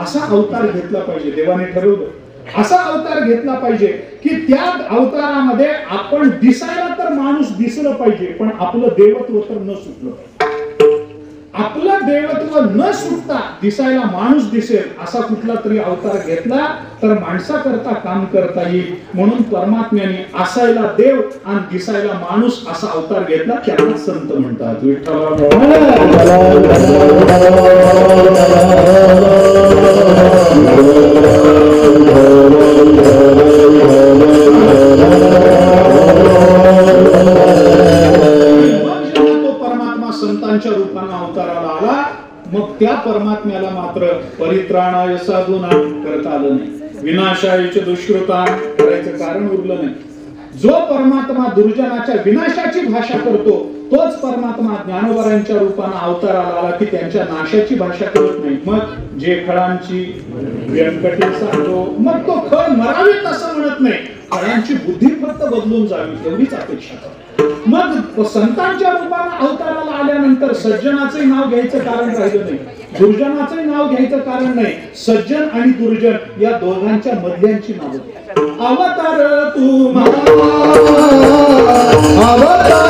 असा अवतार घेतला पाहिजे. देवाने ठरवलं असा अवतार घेतला पाहिजे की त्या अवतारामध्ये आपण दिसायला तर माणूस दिसलं पाहिजे, पण आपलं देवत्व तर न सुटलं पाहिजे. आपलं देवत्व न सुटता दिसायला माणूस दिसेल असा कुठला तरी अवतार घेतला तर माणसाकरता काम करता येईल. म्हणून परमात्म्याने असायला देव आणि दिसायला माणूस असा अवतार घेतला, त्याला संत म्हणतात. संतांच्या रूपाने अवताराला आला, मग त्या परमात्म्याला मात्र परित्राणाय साधूना करता आलं नाही, विनाशाय च दुष्कृता करायचं कारण उरलं नाही. जो परमात्मा दुर्जनाच्या विनाशाची भाषा करतो तोच परमात्मा ज्ञानोबरांच्या रूपाने अवताराला आला की त्यांच्या नाशाची भाषा करत नाही. मग जे फळांची व्यंकटी सांगतो, मग तो फळ मरावीत असं म्हणत नाही, फळांची बुद्धी फक्त बदलून जावी एवढीच अपेक्षा करतो. मग संतांच्या रूपाने अवताराला आल्यानंतर सज्जनाचे नाव घ्यायचं कारण राहिलं नाही, दुर्जनाचे नाव घ्यायचं कारण नाही. सज्जन आणि दुर्जन या दोघांच्या मधल्यांची नाव. अवतार तुम्हा अवतार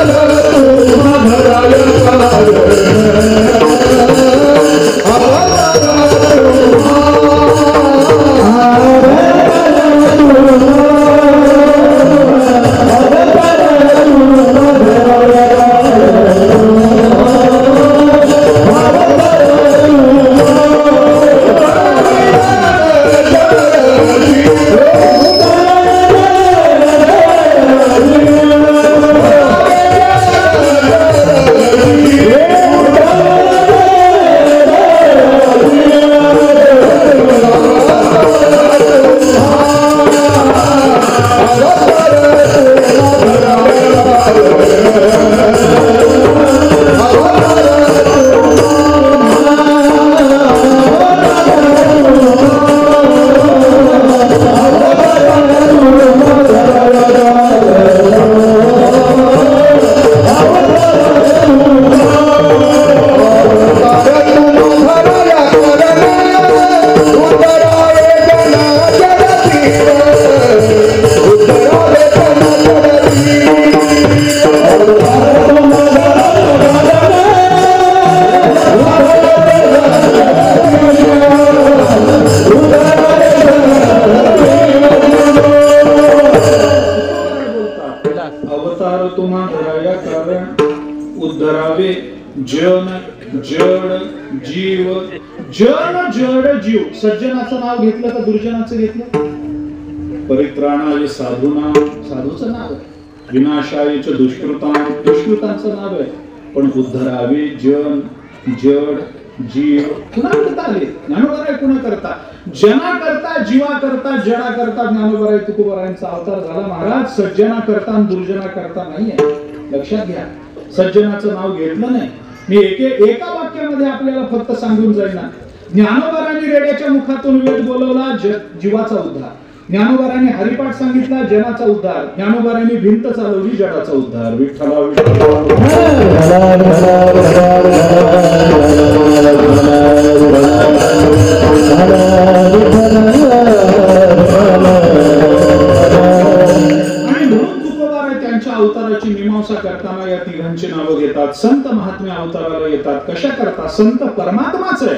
सज्जनाचं नाव घेतलं का दुर्जनाचं घेतलं? परित्राणाय साधूना साधूचं नाव आहे, विनाशाय च दुष्कृता दुष्कृतांचं नाव आहे. पण उद्धरावे जन जड जीव कुणाकरता आले? ज्ञानोबराय कुणा करता? जना करता, जीवा करता, जडा करता ज्ञानोबराय तुकोबरायांचा अवतार झाला महाराज. सज्जना करता आणि दुर्जना करता नाहीये, लक्षात घ्या. सज्जनाचं नाव घेतलं नाही मी. एका वाक्यामध्ये आपल्याला फक्त सांगून जाईल ना, ज्ञानोबरांनी रेड्याच्या मुखातून वेद बोलवला, जीवाचा उद्धार. ज्ञानोबरांनी हरिपाठ सांगितला, जनाचा उद्धार. ज्ञानोबरांनी भिंत चालवली, जगाचा उद्धार. विठ्ठला आणि म्हणून तुकोबाराय त्यांच्या अवताराची मीमांसा करताना या तिघांची नावं घेतात. संत महात्म्य अवताराला येतात. कशा करता? संत परमात्माच आहे,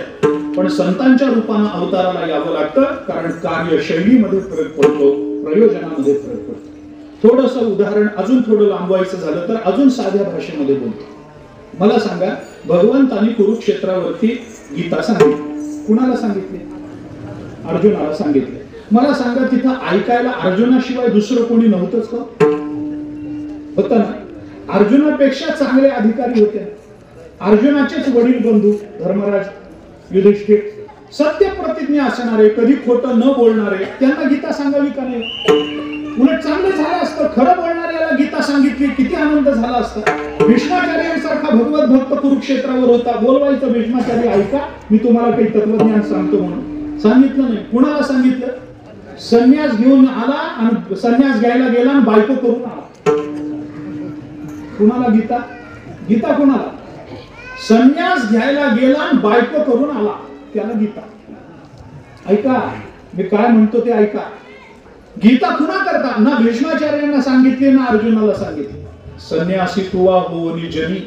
पण संतांच्या रूपाने अवताराला यावं लागतं, कारण कार्यशैलीमध्ये फरक पडतो, प्रयोजनामध्ये फरक पडतो. थोडस उदाहरण अजून थोडं लांबवायचं झालं तर अजून साध्या भाषेमध्ये बोलतो. मला सांगा, भगवंतांनी कुरुक्षेत्रावरती गीता सांगितली. कुणाला सांगितली? अर्जुनाला सांगितले. मला सांगा, तिथं ऐकायला अर्जुनाशिवाय दुसरं कोणी नव्हतंच का? होतं ना. अर्जुनापेक्षा चांगले अधिकारी होते. अर्जुनाचेच वडील बंधू धर्मराज युधिष्ठिर, सत्य प्रतिज्ञा असणारे, कधी खोटं न बोलणारे, त्यांना गीता सांगावी का नाही? उलट चांगलं झालं असतं, खरं बोलणाऱ्याला गीता सांगितली, किती आनंद झाला असता. भीष्माचार्यांसारखा भगवत भक्त कुरुक्षेत्रावर होता, बोलवायचं भीष्माचार्य ऐका, मी तुम्हाला काही तत्वज्ञान सांगतो म्हणून. सांगितलं नाही. कुणाला सांगितलं? संन्यास घेऊन आला आणि संन्यास घ्यायला गेला आणि बायको करून आला. कुणाला गीता? गीता कुणाला? संन्यास घ्यायला गेला आणि बायको करून आला, त्याला गीता. ऐका, मी काय म्हणतो ते ऐका. गीता कुणा करता? ना भीष्माचार्यांना सांगितले ना अर्जुनाला सांगितले. संन्यासी तुवा होनी जनी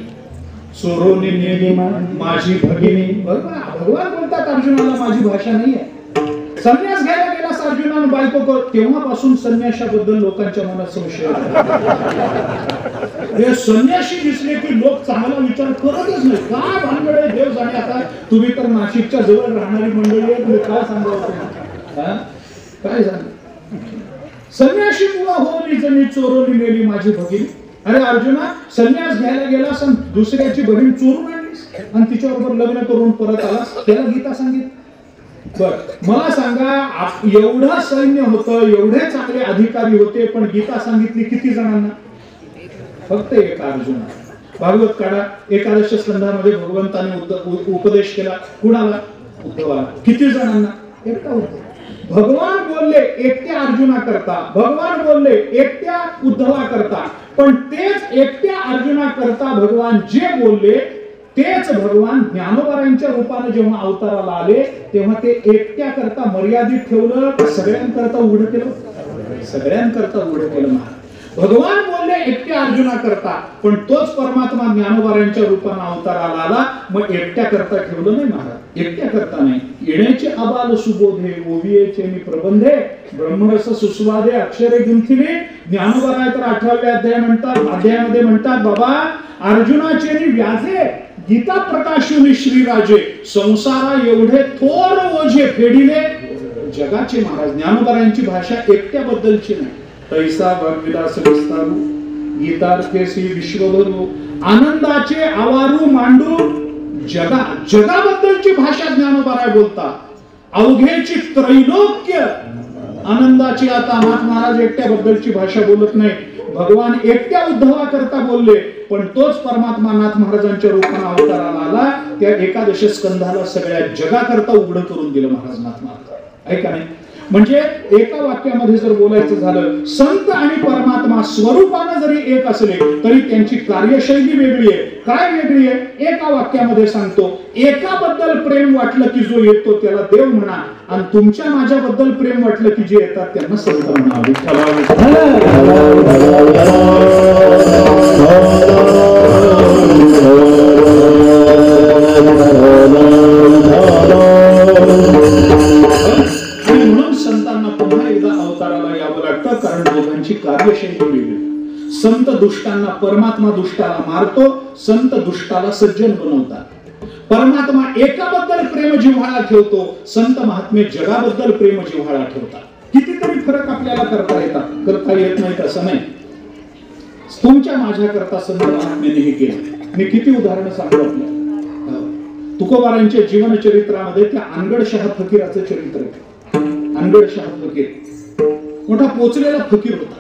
चोरोनी नेली माझी भगिनी. बरोबर, भगवान बोलतात अर्जुनाला माझी भाषा नाहीये. संन्यास घ्यायला गेलास अर्जुनानं बायको कर, तेव्हापासून संन्यासाबद्दल लोकांच्या मनात संशय हे संन्यासी दिसले की लोक चांगला विचार करतच नाही. काय भानगड आहे देव जाणे. आता तुम्ही तर नाशिकच्या जवळ राहणारी मंडळी आहे, तुम्ही काय सांगावं? काय सांग, संन्यासी तुला होली जणी चोरवली नेली माझी भगिनी. अरे अर्जुना, संन्यास घ्यायला गेलास आणि दुसऱ्याची बहीण चोरून आणलीस आणि तिच्याबरोबर लग्न करून परत आलास, त्याला गीता सांगितलं. बर, मला सांगा, एवढं सैन्य होतं, एवढे चांगले अधिकारी होते, पण गीता सांगितली किती जणांना? फक्त एक अर्जुना. भागवत काढा, एकादश स्कंधामध्ये भगवंताने उपदेश केला कुणाला? उद्धवाला. किती जणांना? एकटा होता. भगवान बोलले एकट्या अर्जुना करता, भगवान बोलले एकट्या उद्धवा करता, पण तेच एकट्या अर्जुना करता भगवान जे बोलले तेच भगवान ज्ञानोबारांच्या रूपाने जेव्हा अवताराला आले तेव्हा ते एकट्या करता मर्यादित ठेवलं, सगळ्यांकरता उघड केलं? सगळ्यांकरता उघड केलं. भगवान बोलले एकट्या अर्जुना करता, पण तोच परमात्मा ज्ञानोबारांच्या रूपाने अवताराला आला, मग एकट्या करता ठेवलं नाही महाराज. एकट्या करता नाही. येण्याचे अबाल सुबोधे ओवियेचे मी प्रबंधे ब्रह्मरस सुस्वादे अक्षरे गुंथिले. ज्ञानोबा तर 18व्या अध्यायामध्ये म्हणतात, बाबा अर्जुनाचे व्याजे गीता प्रकाशुनी श्रीराजे संसारा एवढे थोर ओझे फेडिले जगाचे. महाराज ज्ञानोबारांची भाषा एकट्याबद्दलची नाही. तैसा भगविलास विस्तारू गीतार्थेसी विश्वभरू आनंदाचे आवारू मांडू. जगाबद्दलची भाषा ज्ञानोबा बोलतात. अवघेची त्रैलोक्य आनंदाची. आता नाथ महाराज एकट्याबद्दलची भाषा बोलत नाही. भगवान एकट्या उद्धवा करता बोलले, पण तोच परमात्मा नाथ महाराजांच्या रूपाने अवताराला आला, त्या एकादश स्कंधाला सगळ्या जगाकरता उघड करून दिलं महाराज नाथ महाराज. ऐका नाही, म्हणजे एका वाक्यामध्ये जर बोलायचं झालं, संत आणि परमात्मा स्वरूपाने जरी एक असले तरी त्यांची कार्यशैली वेगळी आहे. काय वेगळी आहे? एका वाक्यामध्ये सांगतो, एकाबद्दल प्रेम वाटलं की जो येतो त्याला देव म्हणा, आणि तुमच्या माझ्याबद्दल प्रेम वाटलं की जे येतात त्यांना संत म्हणा. संतांना पुन्हा एकदा अवताराला यावं लागतं, कारण दोघांची कार्यशैली वेगळी. संत दुष्टांना परमात्मा दुष्टाला मारतो, संत दुष्टाला सज्जन बनवतात. परमात्मा एकाबद्दल प्रेम जिव्हाळा ठेवतो, संत महात्मे जगाबद्दल प्रेम जिव्हाळा ठेवतात. कितीतरी फरक आपल्याला करता येत नाही असं नाही. तुमच्या माझ्या करता संत महात्म्याने हे केलं. मी किती उदाहरणं सांगतो आपल्याला. तुकोबारांच्या जीवन चरित्रामध्ये त्या अनगडशहा फकीराचं चरित्र आहे. अनगडशहा फकीर मोठा पोचलेला फकीर होता.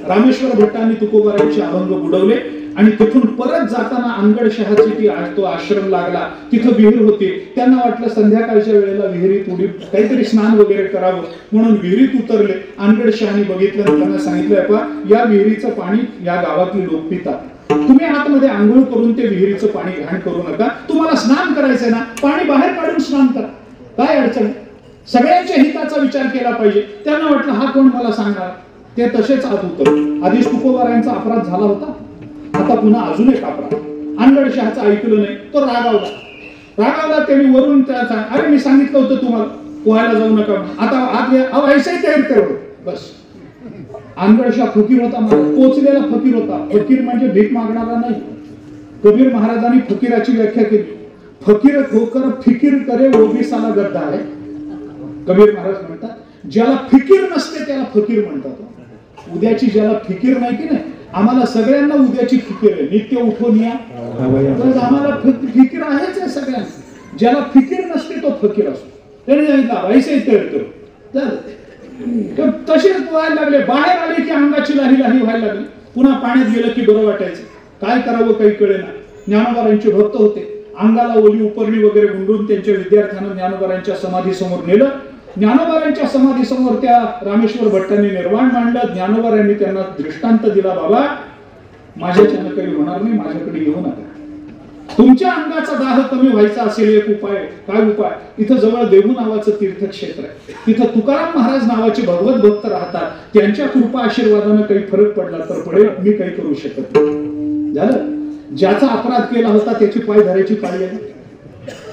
रामेश्वर भट्टांनी तुकोबारांचे अभंग बुडवले आणि तिथून परत जाताना अनगडशहाची तो आश्रम लागला. तिथं विहीर होती. त्यांना वाटलं संध्याकाळच्या वेळेला विहिरीत उडी काहीतरी स्नान वगैरे करावं म्हणून विहिरीत उतरले. अनगडशहानी बघितलं, त्यांना सांगितलं, या विहिरीचं पाणी या गावातली लोक पितात. तुम्ही आतमध्ये आंघोळ करून ते विहिरीचं पाणी घाण करू नका. तुम्हाला स्नान करायचंय ना, पाणी बाहेर काढून स्नान करा. काय अडचण? सगळ्यांच्या हिताचा विचार केला पाहिजे. त्यांना वाटलं हा कोण मला सांगणार. ते तसेच आत उतरले. आधीच तुकोबारांचा अपराध झाला होता, आता पुन्हा अजून एक अपराध. अनगडशहाचं ऐकलं नाही, तो रागावला. त्यांनी वरून त्याचा, अरे मी सांगितलं होतं तुम्हाला पोहायला जाऊ नका, आता आत ऐसाही तयार करू. बस. अनगडशहा फकीर होता, पोचलेला फकीर होता. फकीर म्हणजे भीक मागणारा नाही. कबीर महाराजांनी फकीराची व्याख्या केली. फकीर होकर फिकीर करे ओबीसाला गद्दा आहे. कबीर महाराज म्हणतात, ज्याला फिकीर नसते त्याला फकीर म्हणतात. उद्याची ज्याला फिकीर नाही की नाही, आम्हाला सगळ्यांना उद्याची फिकीर आहे. नित्य उठून या, आम्हाला फिकीर आहेच आहे सगळ्यांना. ज्याला फिकीर नसते तो फकीर असतो. त्याने सांगितलं ऐसे तसेच व्हायला लागले. बाहेर आले की अंगाची लाही लाही व्हायला लागली. पुन्हा पाण्यात गेलं की बरं वाटायचं. काय करावं काही कळेना. ज्ञानोबारांचे भक्त होते. अंगाला ओली उपरणी वगैरे गुंडून त्यांच्या विद्यार्थ्यांना ज्ञानोबारांच्या समाधी समोर नेलं. ज्ञानोबारांच्या समाधी समोर त्या रामेश्वर भट्टांनी निर्वाण मांडलं. ज्ञानोबारांनी त्यांना दृष्टांत दिला, बाबा माझ्याच्यानं काही होणार नाही, माझ्याकडे येऊ नका. तुमच्या अंगाचा दाह कमी व्हायचा असेल एक उपाय. काय उपाय? इथं जवळ देहू नावाचं तीर्थक्षेत्र आहे. तिथं तुकाराम महाराज नावाचे भगवत भक्त राहतात. त्यांच्या कृपा आशीर्वादाने काही फरक पडला तर पडेल, मी काही करू शकत नाही. झालं. ज्याचा अपराध केला होता त्याची पाय धरायची पाळी आली.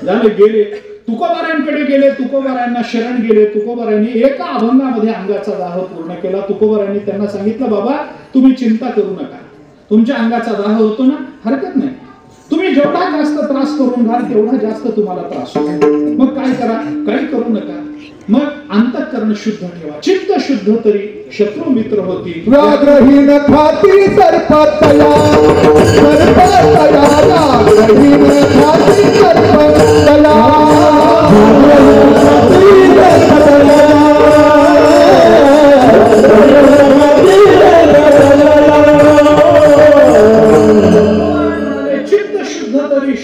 झाले. गेले तुकोबारायांकडे गेले, तुकोबारायांना शरण गेले. तुकोबारायांनी एका अभंगामध्ये अंगाचा दाह पूर्ण केला. तुकोबारायांनी त्यांना सांगितलं, बाबा तुम्ही चिंता करू नका, तुमच्या अंगाचा दाह होतो ना, हरकत नाही. तुम्ही जेवढा जास्त त्रास करून घ्याल तेवढा जास्त तुम्हाला त्रास होतो. मग काय करा? काही करू नका. मग अंतःकरण शुद्ध ठेवा, चित्त शुद्ध तरी शत्रू मित्र होती. व्याघ्रहीन खाती सर्पतया, सर्पतया व्याघ्रहीन खाती सर्पतया,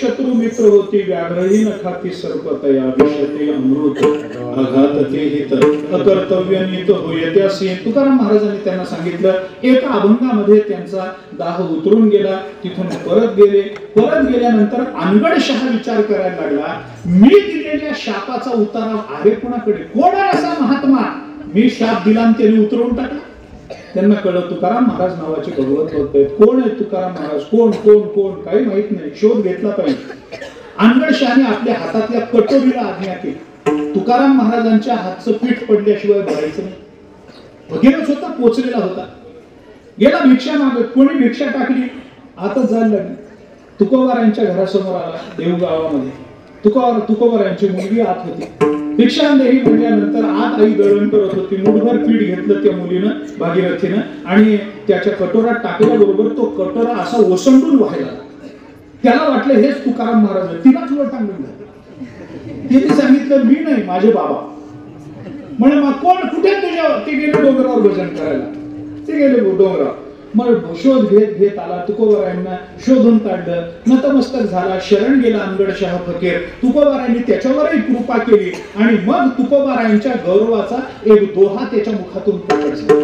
शत्रु मित्र होती. व्याघ्रहीन खाती सर्पतया, विषते अमृत आघात ते हित अकर्तव्य नित होय त्यासी. तुकाराम महाराजांनी त्यांना सांगितलं. एका अभंगामध्ये त्यांचा दाह उतरून गेला. तिथून परत गेले. परत गेल्यानंतर अनगडशहा विचार करायला लागला, मी दिलेल्या शापाचा उतारा आहे कोणाकडे? कोण आहे असा महात्मा मी शाप दिला आणि त्याने उतरवून टाकला? त्यांना कळलं तुकाराम महाराज नावाचे भगवत भक्त आहेत. कोण आहे तुकाराम महाराज? कोण कोण कोण काही माहित नाही. शोध घेतला पाहिजे. अनगडशहाने आपल्या हातातल्या कटोरीला आज्ञा केली, तुकाराम महाराजांच्या हातचं पीठ पडल्याशिवाय भरायचं नाही. भगीरथ होता, पोचलेला होता. गेला भिक्षा मागत. कोणी भिक्षा टाकली, आतच जायला लागली. तुकोबारायांच्या घरासमोर आला. देव गावामध्ये तुकोबारायांची मुलगी आत होती. भिक्षांदेही म्हणल्यानंतर आत आई दळण करत होती. मुठभर पीठ घेतलं त्या मुलीनं, भागीरथीनं, आणि त्याच्या कटोरात टाकल्याबरोबर तो कटोरा असा ओसंडून व्हायला. त्याला वाटलं हेच तुकाराम महाराज. तिलाच वर टांगून झालं. तिने सांगितलं, मी नाही, माझे बाबा. म्हणे मग कोण? कुठे तुझ्या? ते गेले डोंगरावर भजन करायला. ते गेले डोंगरावर. मग शोध घेत घेत आला. तुकोबारायांना शोधून काढलं. नतमस्तक झाला. शरण गेला अनगडशहा फकीर. तुकोबारायांनी त्याच्यावरही कृपा केली आणि मग तुकोबारायांच्या गौरवाचा एक दोहा त्याच्या मुखातून प्रकट झाला.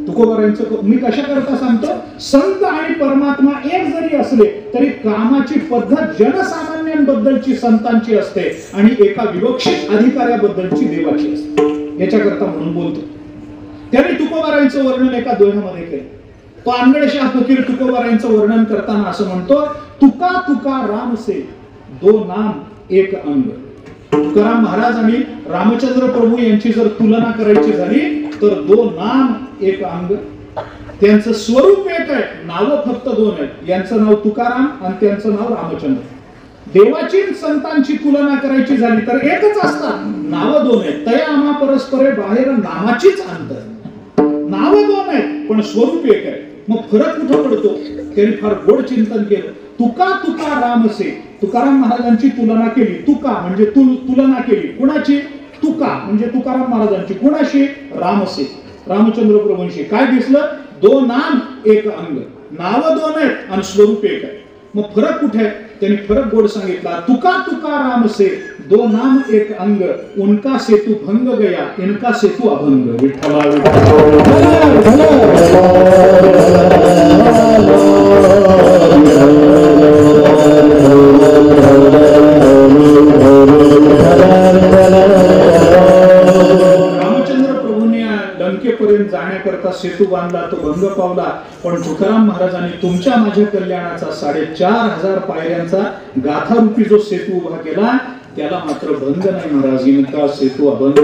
तुकोबारायांचं मी कशा करता सांगतो, संत आणि परमात्मा एक जरी असले तरी कामाची पद्धत जनसामान्यांबद्दलची संतांची असते आणि एका विवक्षित अधिकाऱ्याबद्दलची देवाची असते. याच्याकरता म्हणून बोलतो. त्याने तुकोबारायांचं वर्णन एका दोह्यामध्ये केलं. तो अनगडशहा फकीर तुकोबारायांचं वर्णन करताना असं म्हणतो, तुका तुका राम से दो नाम एक अंग. तुकाराम महाराज आणि रामचंद्र प्रभू यांची जर तुलना करायची झाली तर दो नाम एक अंग. त्यांचं स्वरूप एक आहे, नाव फक्त दोन आहेत. यांचं नाव तुकाराम आणि त्यांचं नाव रामचंद्र. देवाची संतांची तुलना करायची झाली तर एकच असतात, नाव दोन आहेत. तया आम्हा परस्परे बाहेर नामाचीच अंतर. नाव दोन आहेत पण स्वरूप एक आहे. मग फरक कुठं पडतो? त्यांनी फार गोड चिंतन केलं. तुका तुका रामसे. तुकाराम महाराजांची तुलना केली. तुका म्हणजे तुलना केली. कुणाची? तुका म्हणजे तुकाराम महाराजांची. कुणाशी? रामसे, रामचंद्र प्रभूंशी. काय दिसलं? दो नाम एक अंग. नाव दोन आहेत आणि स्वरूप एक आहे. मग फरक कुठे आहे? त्यांनी फरक गोड सांगितला. तुका तुका राम से दो नाम एक अंग, उनका सेतु भंग गया, इनका सेतु अभंग. विठ्ठला रामचंद्र प्रभूंनी लंकेपर्यंत जाण्याकरता सेतू बांधला, तो भंग पावला. पण तुकाराम महाराजांनी तुमच्या माझ्या कल्याणाचा 4,500 पायऱ्यांचा गाथारूपी जो सेतू उभा केला त्याला मात्र भंग नाही महाराज. इनका सेतू अभंग.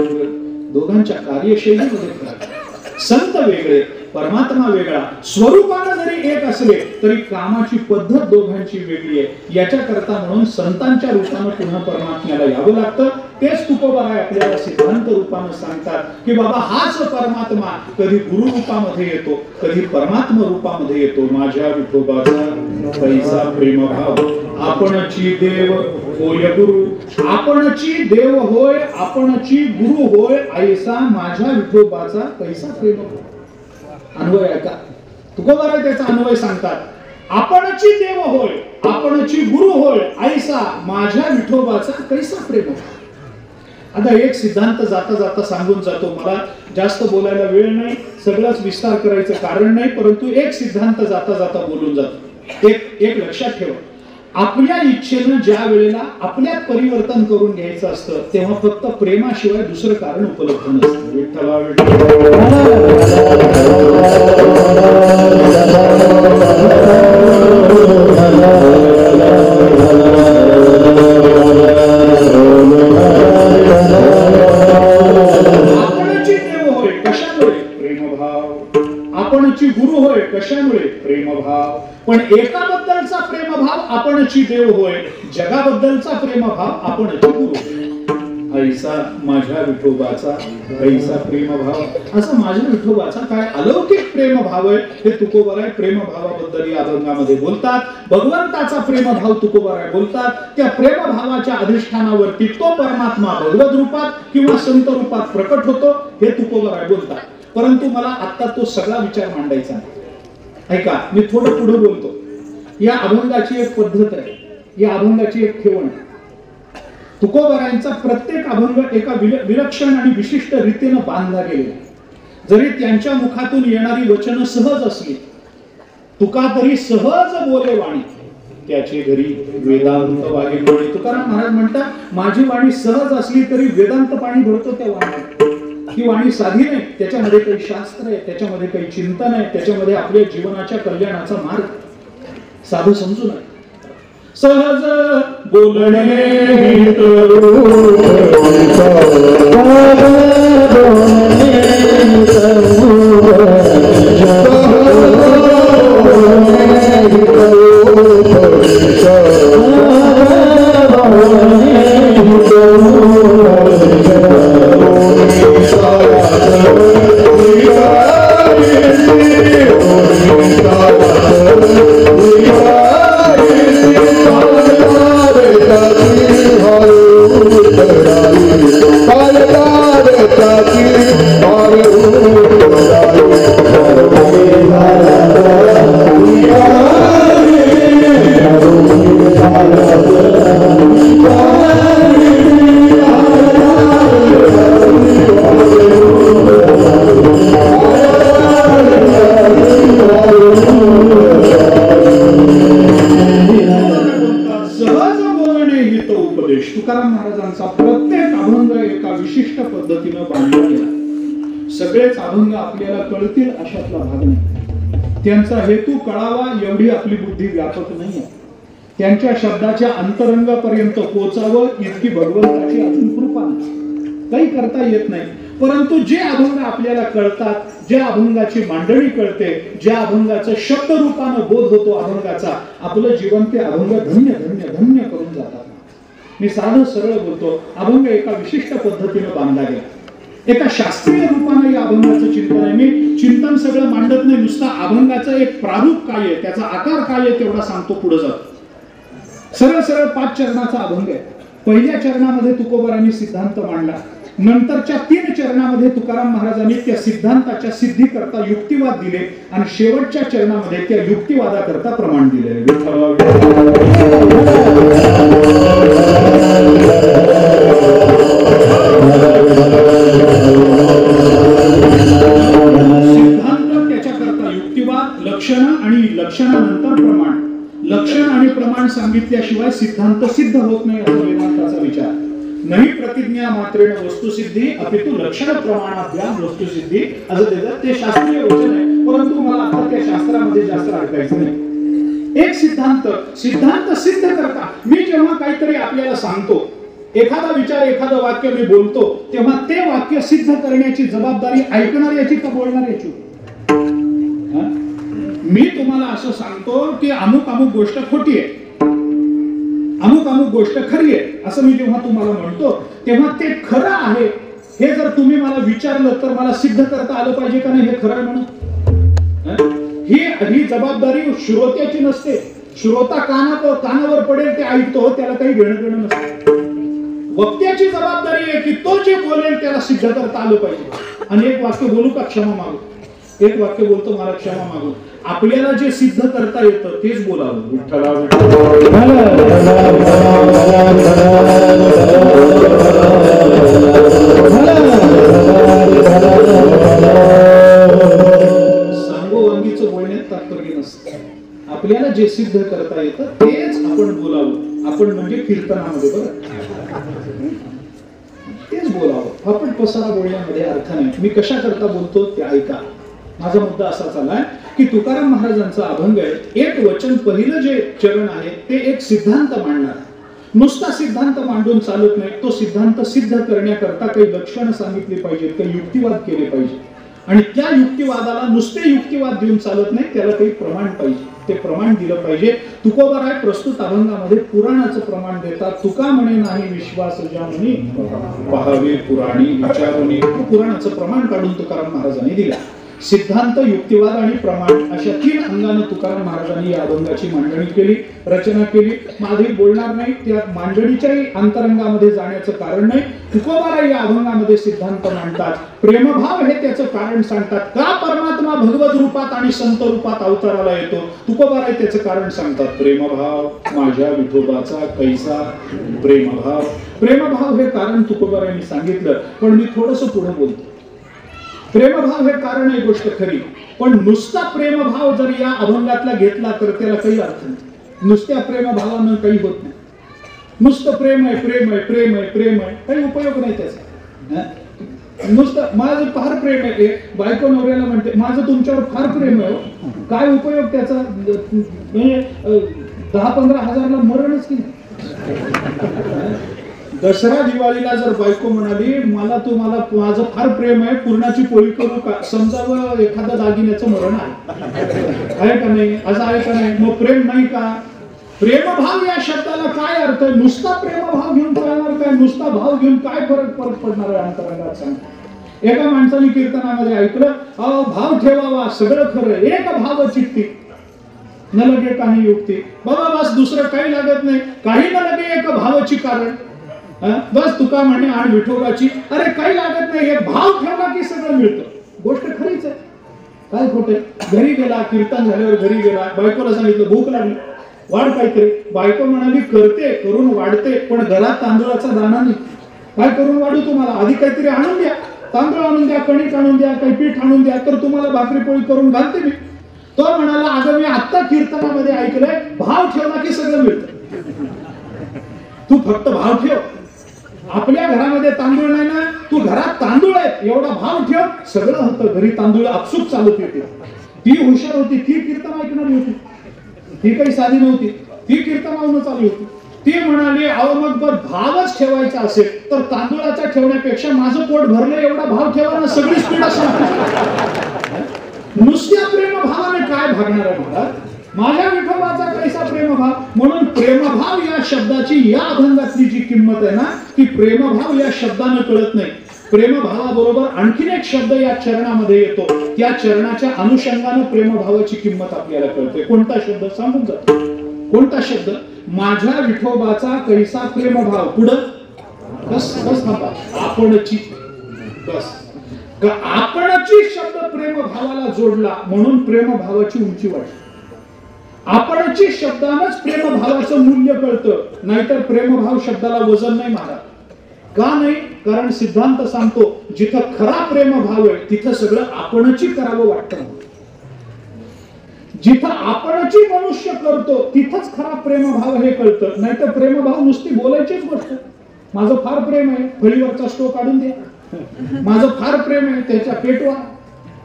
दोघांच्या कार्यशैलीमध्ये फरक. संत वेगळे, परमात्मा वेगळा. स्वरूपाने जरी एक असले तरी कामाची पद्धत दोघांची वेगळी आहे. याच्याकरता म्हणून संतांच्या रूपाने पुन्हा परमात्म्याला यावं लागतं. तेच तुकोबाराय आपल्याला सिद्धांत रूपाने सांगतात की बाबा हाच परमात्मा कधी गुरु रूपामध्ये येतो, कधी परमात्मा रूपामध्ये येतो. माझ्या विठोबाचा पैसा प्रेमभाव, आपणची देव होय गुरु, आपणची देव होय, आपणची गुरु होय, ऐसा माझ्या विठोबाचा पैसा प्रेमभाव. अन्वय ऐका. तुकोबाराय त्याचा अन्वय सांगतात. आपणची देव होय, आपणची गुरु होय, ऐसा माझ्या विठोबाचा कैसा प्रेमभाव. आता एक सिद्धांत जाता जाता सांगून जातो. मला जास्त बोलायला वेळ नाही, सगळाच विस्तार करायचं कारण नाही, परंतु एक सिद्धांत जाता जाता बोलून जातो. एक लक्षात ठेवा. आपल्या इच्छेनं ज्या वेळेला आपल्यात परिवर्तन करून घ्यायचं असतं तेव्हा फक्त प्रेमाशिवाय दुसरं कारण उपलब्ध नसतं. विठ्ठला आपणची देव होय कशामुळे? प्रेमभाव. आपणची गुरु होय कशामुळे? प्रेमभाव. पण एकाबद्दलचा प्रेमभाव आपणची देव होय, जगाबद्दलचा प्रेमभाव आपणची गुरु. ऐसा माझ्या विठोबाचा ऐसा प्रेमभाव, असं माझ्या विठोबाचा काय अलौकिक प्रेमभाव आहे हे तुकोबाराय प्रेमभावाबद्दल या अभंगामध्ये बोलतात. भगवंताचा प्रेमभाव तुकोबाराय बोलतात. त्या प्रेमभावाच्या अधिष्ठानावरती तो परमात्मा भगवत रूपात किंवा संत रूपात प्रकट होतो हे तुकोबाराय बोलतात. परंतु मला आता तो सगळा विचार मांडायचा नाही. ऐका, मी थोडं पुढे बोलतो. या अभंगाची एक पद्धत आहे, या अभंगाची एक ठेवण आहे. तुकोबारायांचा प्रत्येक अभंग एका विलक्षण आणि विशिष्ट रीतीने बांधला गेलेला. जरी त्यांच्या मुखातून येणारी वचन सहज असली, तुका तरी सहज बोले वाणी त्याची घरी वेदांत वागे बोले. तुकाराम महाराज म्हणतात माझी वाणी सहज असली तरी वेदांत पाणी भरतो त्या वाणीत. ही वाणी साधी नाही, त्याच्यामध्ये काही शास्त्र आहे, त्याच्यामध्ये काही चिंतन आहे, त्याच्यामध्ये आपल्या जीवनाच्या कल्याणाचा मार्ग साधं समजून आहे. सहज बोलणे तुकाराम महाराजांचा प्रत्येक अभंग एका विशिष्ट पद्धतीने बांधला गेला. सगळेच अभंग आपल्याला कळतील अशातला भाग नाही. त्यांचा हेतू कळावा एवढी आपली बुद्धी व्यापक नाही. त्यांच्या शब्दाच्या अंतरंगापर्यंत पोहोचावं इतकी भगवंताची अजून कृपा नाही. काही करता येत नाही. परंतु जे अभंग आपल्याला कळतात, ज्या अभंगाची मांडणी कळते, ज्या अभंगाचं शब्द रूपानं बोध होतो अभंगाचा, आपलं जीवन ते अभंग धन्य धन्य धन्य करून जातात. मी साधं सरळ बोलतो. अभंग एका विशिष्ट पद्धतीने बांधला गेला. एका शास्त्रीय रूपाने या अभंगाचं चिंतन आहे. मी चिंतन सगळं मांडत नाही, नुसता अभंगाचा एक प्रारूप काय आहे, त्याचा आकार काय आहे तेवढा सांगतो. पुढे जातो. सरळ सरळ 5 चरणाचा अभंग आहे. पहिल्या चरणामध्ये तुकोबारांनी सिद्धांत मांडला. नंतरच्या 3 चरणामध्ये तुकाराम महाराजांनी त्या सिद्धांताच्या सिद्धीकरता युक्तिवाद दिले आणि शेवटच्या चरणामध्ये त्या युक्तिवादाकरता प्रमाण दिले. सिद्धांत त्याच्याकरता युक्तिवाद, लक्षण आणि लक्षणानंतर प्रमाण. लक्षण आणि प्रमाण सांगितल्याशिवाय सिद्धांत सिद्ध होत नाही असा वेदांताचा विचार. नाही प्रतिज्ञा मात्रेण वस्तुसिद्धी अपितु लक्षण प्रमाणाभ्याम वस्तुसिद्धी असं त्याचं ते शास्त्रीय वचन आहे. परंतु मला आता त्या शास्त्रामध्ये जास्त अडकायचं नाही. एक सिद्धांत सिद्ध करता मी जेव्हा काहीतरी आपल्याला सांगतो, एखादा विचार एखादं वाक्य मी बोलतो, तेव्हा ते वाक्य सिद्ध करण्याची जबाबदारी ऐकणाऱ्याची का बोलणाऱ्याची? मी तुम्हाला असं सांगतो की अमुक अमुक गोष्ट खोटी आहे, अमुक अमुक गोष्ट खरी आहे असं मी जेव्हा तुम्हाला म्हणतो, तेव्हा ते खरं आहे हे जर तुम्ही मला विचारलं तर मला सिद्ध करता आलं पाहिजे का नाही हे खरं म्हणून? ही जबाबदारी श्रोत्याची नसते. श्रोता कानावर पडेल ते ऐकतो, त्याला काही घेणं नसतं. वक्त्याची जबाबदारी आहे की तो जे बोलेल त्याला सिद्ध करता आलं पाहिजे. आणि एक वाक्य बोलू का क्षमा मागू, एक वाक्य बोलतो मला क्षमा मागू. आपल्याला जे सिद्ध करता येतं तेच बोलावं. सांगोवांगीचं बोलण्यात तात्पर्य नसतं. आपल्याला जे जे सिद्ध करता येतं तेच आपण बोलावं. आपण म्हणजे कीर्तनामध्ये बरं तेच बोलावं. आपण पसारा बोलण्यामध्ये अर्थ नाही. मी कशा करता बोलतो ते ऐका. माझा मुद्दा असा चाललाय की तुकाराम महाराजांचा अभंग आहे. एक वचन पहिलं जे चरण आहे ते एक सिद्धांत मांडणार. नुसता सिद्धांत मांडून चालत नाही. तो सिद्धांत सिद्ध करण्याकरता काही लक्षणं सांगितली पाहिजेत, काही युक्तिवाद केले पाहिजे. आणि त्या युक्तिवादाला नुसते युक्तिवाद देऊन चालत नाही, त्याला काही प्रमाण पाहिजे. ते प्रमाण दिलं पाहिजे. तुकोबाराय प्रस्तुत अभंगामध्ये पुराणाचं प्रमाण देतात. तुका म्हणे नाही विश्वास ज्या म्हणे पहावे पुराणी विचारुनी. पुराणाचं प्रमाण काढून तुकाराम महाराजांनी दिला. सिद्धांत, युक्तिवाद आणि प्रमाण अशा 3 अंगाने तुकाराम महाराजांनी या अभंगाची मांडणी केली, रचना केली. माझे बोलणार नाही, त्या मांडणीच्याही अंतरंगामध्ये जाण्याचं कारण नाही. तुकोबाराय या अभंगामध्ये सिद्धांत मांडतात. प्रेमभाव हे त्याचं कारण सांगतात. का परमात्मा भगवत रूपात आणि संत रूपात अवताराला येतो, तुकोबाराय त्याचं कारण सांगतात. प्रेमभाव माझ्या विठोबाचा कैसा प्रेमभाव. प्रेमभाव हे कारण तुकोबारायांनी सांगितलं. पण मी थोडंसं पुढे बोलतो. प्रेमभाव हे कारण आहे, गोष्ट खरी. पण नुसता प्रेमभाव जर या अभंगातला घेतला तर त्याला काही अर्थ नाही. नुसत्या प्रेमभावानं काही होत नाही. नुसतं प्रेम आहे, प्रेम आहे, प्रेम आहे, प्रेम आहे, काही उपयोग नाही त्याचा. नुसतं माझं फार प्रेम आहे, बायको नवऱ्याला म्हणते माझं तुमच्यावर फार प्रेम आहे, काय उपयोग त्याचा? म्हणजे 10-15 हजारला मरणच की दसरा दिवाळीला जर बायको म्हणाली मला तुम्हाला माझं फार प्रेम आहे, पूर्णाची पोळी करू का, समजावं एखाद्या दागिन्याचं मरण आहे का नाही? असं आहे का नाही? मग प्रेम नाही का? प्रेमभाव या शब्दाला काय अर्थ आहे? नुसता प्रेमभाव घेऊन चालणार काय? नुसता भाव घेऊन काय फरक पडणार आहे अंतरंगात सांग. एका माणसाने कीर्तनामध्ये ऐकलं, भाव ठेवावा सगळं खरं, एक भाव चित्ती न लगे काही युक्ती. बाबा बस दुसरं काही लागत नाही, काही न लगे एक भावाची कारण. बस तुका म्हणे आणि विठोबाची, अरे काही लागत नाही, एक भाव ठेवला की सगळं मिळतं. गोष्ट खरीच आहे, काय खोटे. घरी गेला, कीर्तन झाल्यावर घरी गेला, बायकोला सांगितलं भूक लागली, वाढ काहीतरी. बायको म्हणाली करते, करून वाढते, पण घरात तांदूळाचा दाणा नाही. काय करून वाढू तुम्हाला? आधी काहीतरी आणून द्या, तांदूळ आणून द्या, कणिक आणून द्या, काही पीठ आणून द्या, तर तुम्हाला भाकरी पोळी करून घालते मी. तो म्हणाला अगं मी आता कीर्तनामध्ये ऐकलंय भाव ठेवला की सगळं मिळतं. तू फक्त भाव ठेव. आपल्या घरामध्ये तांदूळ नाही ना, तू घरात तांदूळ आहे एवढा भाव ठेव, सगळं होतं. घरी तांदूळ आपसूक चालत येते. ती हुशार होती, ती कीर्तन ऐकणारी होती, ती काही साधी नव्हती, ती कीर्तनावरून चालू होती. ती म्हणाली अहो मग भावच ठेवायचा असेल तर तांदूळाचा ठेवण्यापेक्षा माझं पोट भरलं एवढा भाव ठेवा ना, सगळी स्पीड असणार. नुसत्या प्रेमभावाने काय भागणार आहे महाराज? माझ्या विठोबाचा कैसा प्रेमभाव. म्हणून प्रेमभाव या शब्दाची या अभंगातली जी किंमत आहे ना, ती प्रेमभाव या शब्दाने कळत नाही. प्रेमभावाबरोबर आणखीन एक शब्द या चरणामध्ये येतो, त्या चरणाच्या अनुषंगाने प्रेमभावाची किंमत आपल्याला कळते. कोणता शब्द सांगून जातो? कोणता शब्द? माझ्या विठोबाचा कैसा प्रेमभाव. पुढं बस बस थांबा, आपणची. बस आपणची शब्द प्रेमभावाला जोडला म्हणून प्रेमभावाची उंची वाढली. आपणची शब्दानच प्रेमभावाचं मूल्य कळतं, नाहीतर प्रेमभाव शब्दाला वजन नाही महाराज. का नाही? कारण सिद्धांत सांगतो जिथं खरा प्रेमभाव आहे तिथं सगळं आपणची करावं वाटतं. जिथं आपणची मनुष्य करतो तिथंच खरा प्रेमभाव हे कळतं. नाहीतर प्रेमभाव नुसती बोलायचीच गोष्ट. माझं फार प्रेम आहे, फळीवरचा स्टोव काढून द्या. माझं फार प्रेम आहे, त्याच्या पेटवा.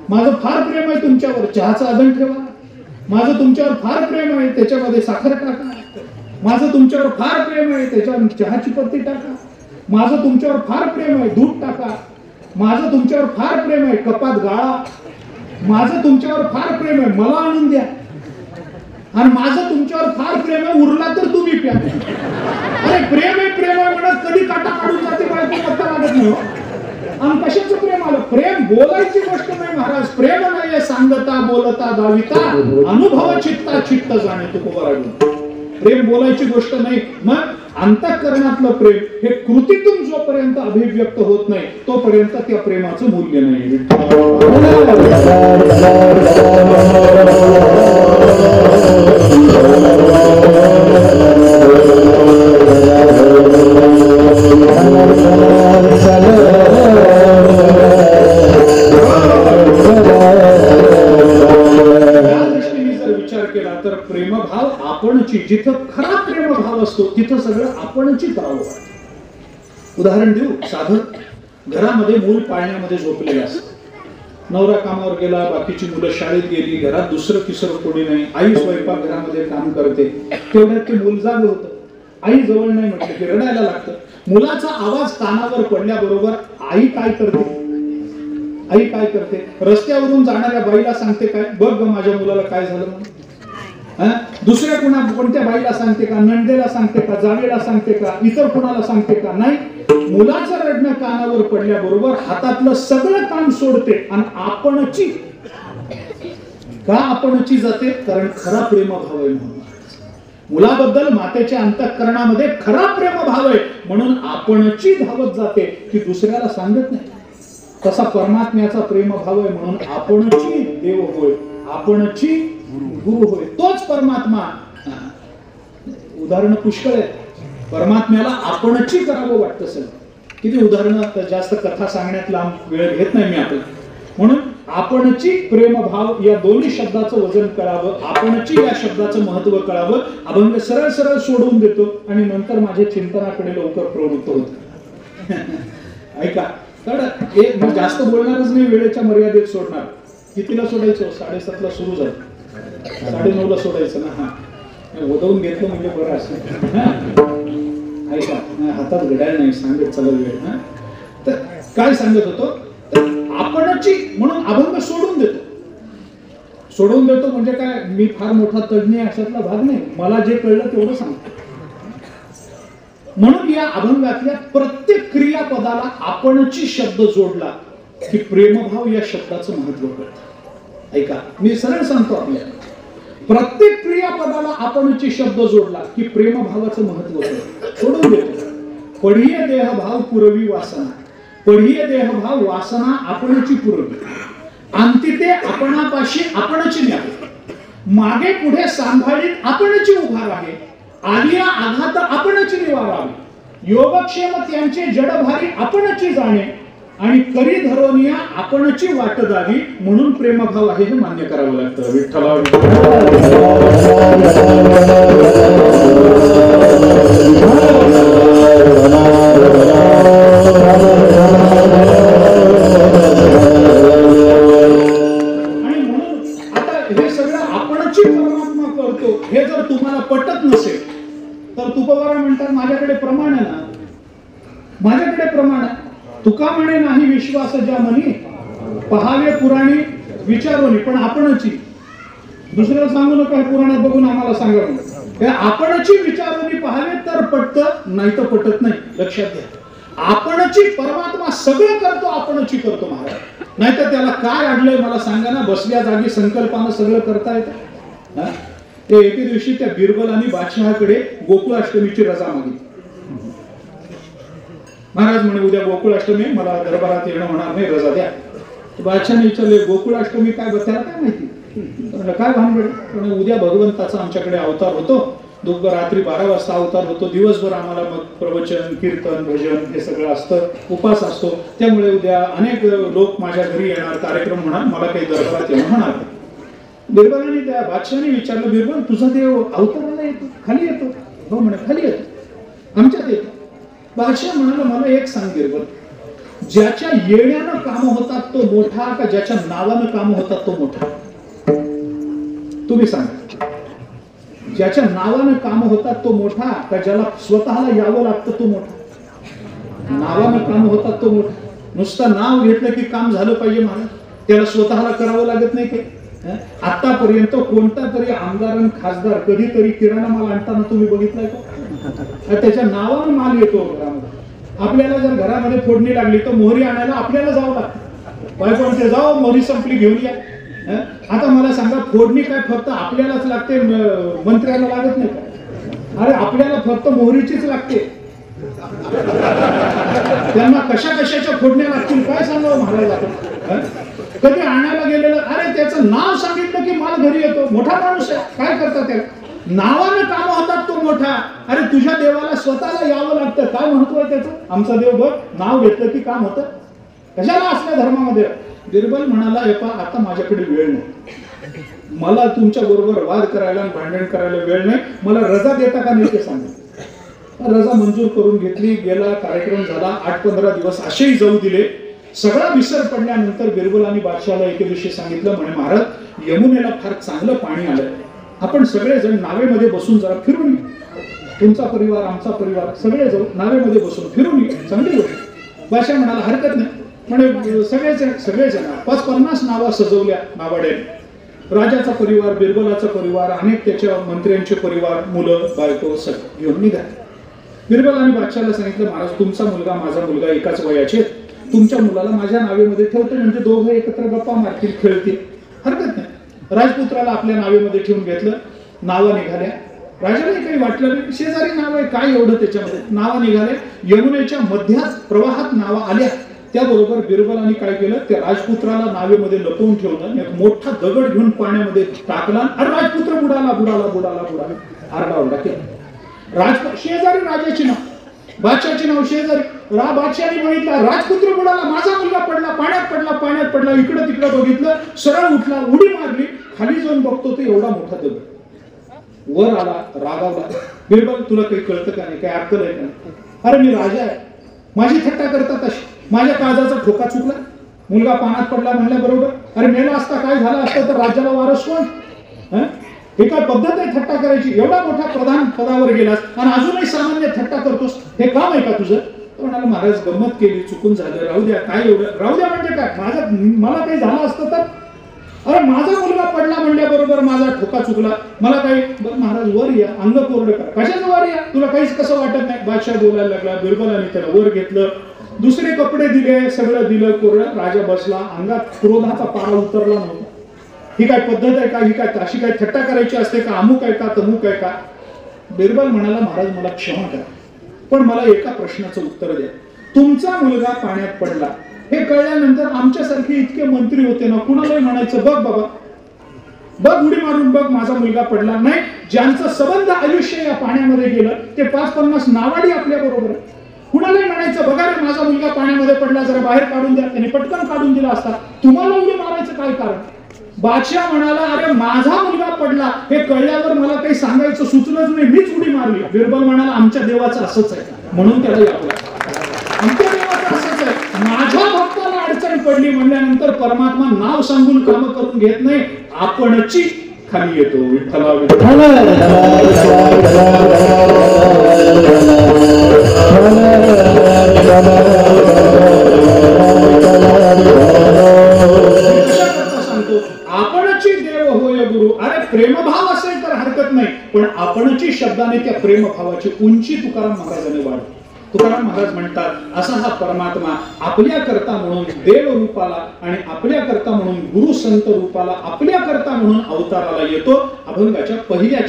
माझं फार प्रेम आहे तुमच्यावर, चहाचा अदन ठेवा. माझं तुमच्यावर फार प्रेम आहे, त्याच्यामध्ये साखर टाका. माझं तुमच्यावर फार प्रेम आहे, त्याच्यावर चहाची पत्ती टाका. माझं तुमच्यावर फार प्रेम आहे, दूध टाका. माझं तुमच्यावर फार प्रेम आहे, कपात गाळा. माझं तुमच्यावर फार प्रेम आहे, मला आणून द्या. आणि माझं तुमच्यावर फार प्रेम आहे, उरला तर तुम्ही प्या. अरे प्रेम आहे म्हणत कधी काटा काढून जाते बायको, पत्ता लागत नाही. आणि कशाचं प्रेम आलं? प्रेम बोलायची गोष्ट नाही महाराज. प्रेम नाहीये सांगता बोलता दाविता, अनुभव चित्ता चित्त जाणे. तुकोबाराय प्रेम बोलायची गोष्ट नाही. मग अंतःकरणातलं प्रेम हे कृतीतून जोपर्यंत अभिव्यक्त होत नाही तोपर्यंत त्या प्रेमाचं मूल्य नाही. या दृष्टीने जर विचार केला तर प्रेमभाव आपणची, जिथं खरा प्रेमभाव असतो तिथं सगळं आपणची करावं वाटतं. उदाहरण देऊ साधं. घरामध्ये मूल पाळण्यामध्ये झोपलेलं असतं. नवरा कामावर गेला, बाकीची मुलं शाळेत गेली, घरात दुसरं तिसरं कोणी नाही, आई स्वयंपाक घरामध्ये काम करते. तेवढ्यात ते मूल जाग होतं. आई जवळ नाही म्हटलं की रडायला लागतं. मुलाचा आवाज कानावर पडल्याबरोबर आई काय करते? आई काय करते? रस्त्यावरून जाणाऱ्या बाईला सांगते काय, बघ ग माझ्या मुलाला काय झालं. दुसऱ्या कोणत्या बाईला सांगते का? नंदेला सांगते का? जावेला सांगते का? इतर कोणाला सांगते का? नाही. मुलाचं रडणं कानावर पडल्याबरोबर हातातलं सगळं काम सोडते आणि आपणची. का आपणची जाते? कारण खरा प्रेमभाव आहे म्हणून. मुलाबद्दल मातेच्या अंतःकरणामध्ये खरा प्रेमभाव आहे म्हणून आपणची धावत जाते की दुसऱ्याला सांगत नाही. तसा परमात्म्याचा प्रेमभाव आहे म्हणून आपणची देव होय, आपणची गुरु होय, तोच परमात्मा. उदाहरण पुष्कळ आहे. परमात्म्याला आपणची करावं वाटतं सर. किती उदाहरणं, जास्त कथा सांगण्यात लांब वेळ घेत नाही मी आपला. म्हणून आपणची प्रेमभाव या दोन्ही शब्दाचं वजन कळावं, आपणची या शब्दाचं महत्व कळावं. अभंग सरळ सरळ सोडून देतो आणि नंतर माझ्या चिंतनाकडे लवकर प्रवृत्त होतो. ऐका, तर जास्त बोलणारच नाही, वेळेच्या मर्यादेत सोडणार. कितीला सोडायचं? 7:30ला सुरू झालं, 9:30ला सोडायचं ना. हा, उदवून घेतलं म्हणजे बरं असं. ऐका, हातात घड्याळ नाही, सांगत चला वेळ. तर काय सांगत होतो? आपणची म्हणून अभंग सोडून देतो. सोडून देतो म्हणजे काय, मी फार मोठा तज्ञ अशातला भाग नाही, मला जे कळलं तेवढं सांगतो. म्हणून या अभंगातल्या प्रत्येक क्रियापदाला आपणची शब्द जोडला की प्रेमभाव या शब्दाचं महत्व कळतं. ऐका, मी सरळ सांगतो आपल्याला, प्रत्येक क्रियापदाला आपणची शब्द जोडला की प्रेमभावाचं महत्व कळतं. सोडून देतो. पढिये देहभाव पुरवी वासना, पढिये देहभाव वासना आपणची पुरवी, अंती ते आपणापाशी आपणची न्यावे, मागे पुढे सांभाळीत आपणची उभा राहे, आलिया आघात आपणची निवारावे, योगक्षेम त्यांचे जडभारी आपणची जाणे, आणि करी धरोनिया आपणची वाट द्यावी. म्हणून प्रेमभाव आहे हे मान्य करावं लागतं. विठ्ठला हे जर तुम्हाला पटत नसेल तर तुकोबारा म्हणतात माझ्याकडे प्रमाण आहे ना, माझ्याकडे प्रमाण आहे. तुका म्हणे नाही विश्वास ज्या मनी, पहावे पुराणी विचारोनी, पण आपणची. दुसऱ्याला सांगू नका पुराणात बघून आम्हाला सांगा म्हणून. आपणची विचारोनी पहावे तर पटतं, नाही तर पटत नाही. लक्षात घ्या, आपणची परमात्मा सगळं करतो, आपणची करतो महाराज. नाहीतर त्याला काय अडलंय मला सांगा ना. बसल्या जागी संकल्पानं सगळं करता येतं. ते एके दिवशी त्या बिरबलांनी बादशहाकडे गोकुळाष्टमीची रजा मागितली. महाराज म्हणे उद्या गोकुळाष्टमी, मला दरबारात येणं होणार नाही, रजा द्या. बादशहाने विचारले गोकुळाष्टमी काय? त्याला काय माहिती, काय भानगड? उद्या भगवंताचा आमच्याकडे अवतार होतो, रात्री 12 वाजता अवतार होतो, दिवसभर आम्हाला मग प्रवचन कीर्तन भजन हे सगळं असतं, उपास असतो, त्यामुळे उद्या अनेक लोक माझ्या घरी येणार, कार्यक्रम होणार, मला काही दरबारात येणं होणार नाही. बिरबलाने त्या बादशहाने विचारलं, बिरबल तुझा देव अवताराला येतो, खाली येतो? हो म्हणे, खाली येतो, आमच्यात येतो. बादशाह म्हणाला मला एक सांग बिरबल, ज्याच्या येण्यानं काम होतात तो मोठा का ज्याच्या नावानं काम होतात तो मोठा? तुम्ही सांगा, ज्याच्या नावानं काम होतात तो मोठा का ज्याला स्वतःला यावं लागतं तो मोठा? नावानं काम होतात तो मोठा. नुसतं नाव घेतलं की काम झालं पाहिजे महाराज, त्याला स्वतःला करावं लागत नाही ते. आतापर्यंत कोणता तरी आमदार आणि खासदार कधीतरी किराणा माल आणताना तुम्ही बघितलाय का? त्याच्या नावानं माल येतो घरामध्ये. आपल्याला जर घरामध्ये फोडणी लागली तर मोहरी आणायला आपल्याला जावं लागतं. बायकोंचे जाओ मोहरी संपली घेऊन या. आता मला सांगा, फोडणी काय फक्त आपल्यालाच लागते, मंत्र्याला लागत नाही का? अरे आपल्याला फक्त मोहरीचीच लागते. त्यांना कशा कशाच्या फोडण्या लागतील काय सांगावं महाराज. कधी आणायला गेलेलं, अरे त्याचं नाव सांगितलं की माल घरी येतो, मोठा माणूस आहे, काय करतात त्याला? नावानं काम होतात तो मोठा. अरे तुझ्या देवाला स्वतःला यावं लागतं, काय महत्व आहे त्याचं? आमचा देव बघ नाव घेतलं की काम होतं. कशाला असल्या धर्मामध्ये? बिरबल म्हणाला, आता माझ्याकडे वेळ नाही, मला तुमच्या बरोबर वाद करायला आणि भांडण करायला वेळ नाही, मला रजा देता का नाही ते सांगा. रजा मंजूर करून घेतली. गेला कार्यक्रम झाला. 8-15 दिवस असेही जाऊ दिले. सगळा विसर पडल्यानंतर बिरबलांनी बादशाहला एके दिवशी सांगितलं, म्हणे महाराज यमुनेला फार चांगलं पाणी आलं, आपण सगळेजण नावेमध्ये बसून जरा फिरून येऊ. तुमचा परिवार आमचा परिवार सगळे जाऊ नावेमध्ये बसून फिरून येऊ, चांगली गोष्ट. बादशाह म्हणाला हरकत नाही. म्हणे सगळेजण 50 नावा सजवल्या नावाड्याने. राजाचा परिवार, बिरबलाचा परिवार, अनेक त्याच्या मंत्र्यांचे परिवार, मुलं बायको सगळे घेऊन निघाले. बिरबलांनी बादशाहला सांगितलं, महाराज तुमचा मुलगा माझा मुलगा एकाच वयाचे आहेत, तुमच्या मुलाला माझ्या नावेमध्ये ठेवतो, म्हणजे दोघं एकत्र गप्पा मारतील खेळतील, हरकत नाही. राजपुत्राला आपल्या नावेमध्ये ठेवून घेतलं. नावा निघाल्या. राजालाही काही वाटलं नाही, शेजारी नाव आहे काय एवढं त्याच्यामध्ये. नावा निघाले. यमुनेच्या मध्यात प्रवाहात नावा आल्या. त्याबरोबर बिरबलांनी काय केलं, त्या राजपुत्राला नावेमध्ये लपवून ठेवलं. एक मोठा दगड घेऊन पाण्यामध्ये टाकला आणि राजपुत्र बुडाला बुडाला बुडाला बुडाला आरडाओरडा केला. शेजारी राजाची नाव, बादशाहचे नाव शेजारी. बादशाहने बघितला राजपुत्र बुडाला, माझा मुलगा पडला, पाण्यात पडला, पाण्यात पडला. इकडं तिकडं बघितलं, सरळ उठला, उडी मारली. खाली जाऊन बघतो ते एवढा मोठा दगड. वर आला, रागावला, बिरबल तुला काही कळतं का नाही, काही अक्कल आहे का? अरे मी राजा आहे, माझी थट्टा करतात अशी. माझ्या काळजाचा ठोका चुकला, मुलगा पाण्यात पडला म्हणल्याबरोबर अरे मेला असता काय झालं असतं तर राज्याला वारस कोण? हे काय पद्धत आहे थट्टा करायची? एवढा मोठा प्रधान पदावर गेलास आणि अजूनही सामान्य थट्टा करतोस, हे काम आहे का तुझं? तो म्हणाला महाराज गंमत केली, चुकून झालं, राहू द्या. काय एवढं राहू द्या म्हणजे काय, मला काही झालं असतं तर? अरे माझा मुलगा पडला म्हणल्याबरोबर माझा ठोका चुकला, मला काही. बरं महाराज वर या, अंग कोरडं करा. कशाचं वर या, तुला काहीच कसं वाटत नाही? बादशाह बोलायला लागला. बिरबलाने त्याला वर घेतलं, दुसरे कपडे दिले, सगळं दिलं कोरडं. राजा बसला. अंगात क्रोधाचा पारा उतरला नव्हता. ही काय पद्धत आहे का? ही काय अशी काय थट्टा करायची असते का? अमुक आहे का तमुक आहे का? बिरबल म्हणाला महाराज मला क्षमा करा, पण मला एका प्रश्नाचं उत्तर द्या. तुमचा मुलगा पाण्यात पडला हे कळल्यानंतर आमच्यासारखे इतके मंत्री होते ना, कुणालाही म्हणायचं बघ बाबा, बघ उडी मारून बघ माझा मुलगा पडला. नाही, ज्यांचं सबंध आयुष्य या पाण्यामध्ये गेलं ते 50-50 नावाडी आपल्या बरोबर. कुणालाही म्हणायचं बघा रे माझा मुलगा पाण्यामध्ये पडला, जरा बाहेर काढून द्या. त्याने पटकन काढून दिला असता. तुम्हाला उडी मारायचं काय कारण? बादशाह म्हणाला अरे माझा मुलगा पडला हे कळल्यावर मला काही सांगायचं सुचलंच नाही, मीच उडी मारली. बिरबल म्हणाला आमच्या देवाचं असंच आहे, म्हणून त्याला यावं. आमच्या देवाचं असंच आहे, माझ्या भक्ताला अडचण पडली म्हणल्यानंतर परमात्मा नाव सांगून काम करून घेत नाही, आपणची खाली येतो. विठ्ठला सांगतो आपणची देव होय गुरु. अरे प्रेमभाव असेल तर हरकत नाही, पण आपणची शब्दाने त्या प्रेमभावाची उंची तुकाराम महाराजांनी वाढवली. तुकाराम महाराज म्हणतात असा हा परमात्मा आपल्या करता म्हणून देव रूपाला आणि आपल्या करता म्हणून गुरु संत रूपाला आपल्या करता म्हणून अवताराला येतो. अभंगाच्या पहिल्या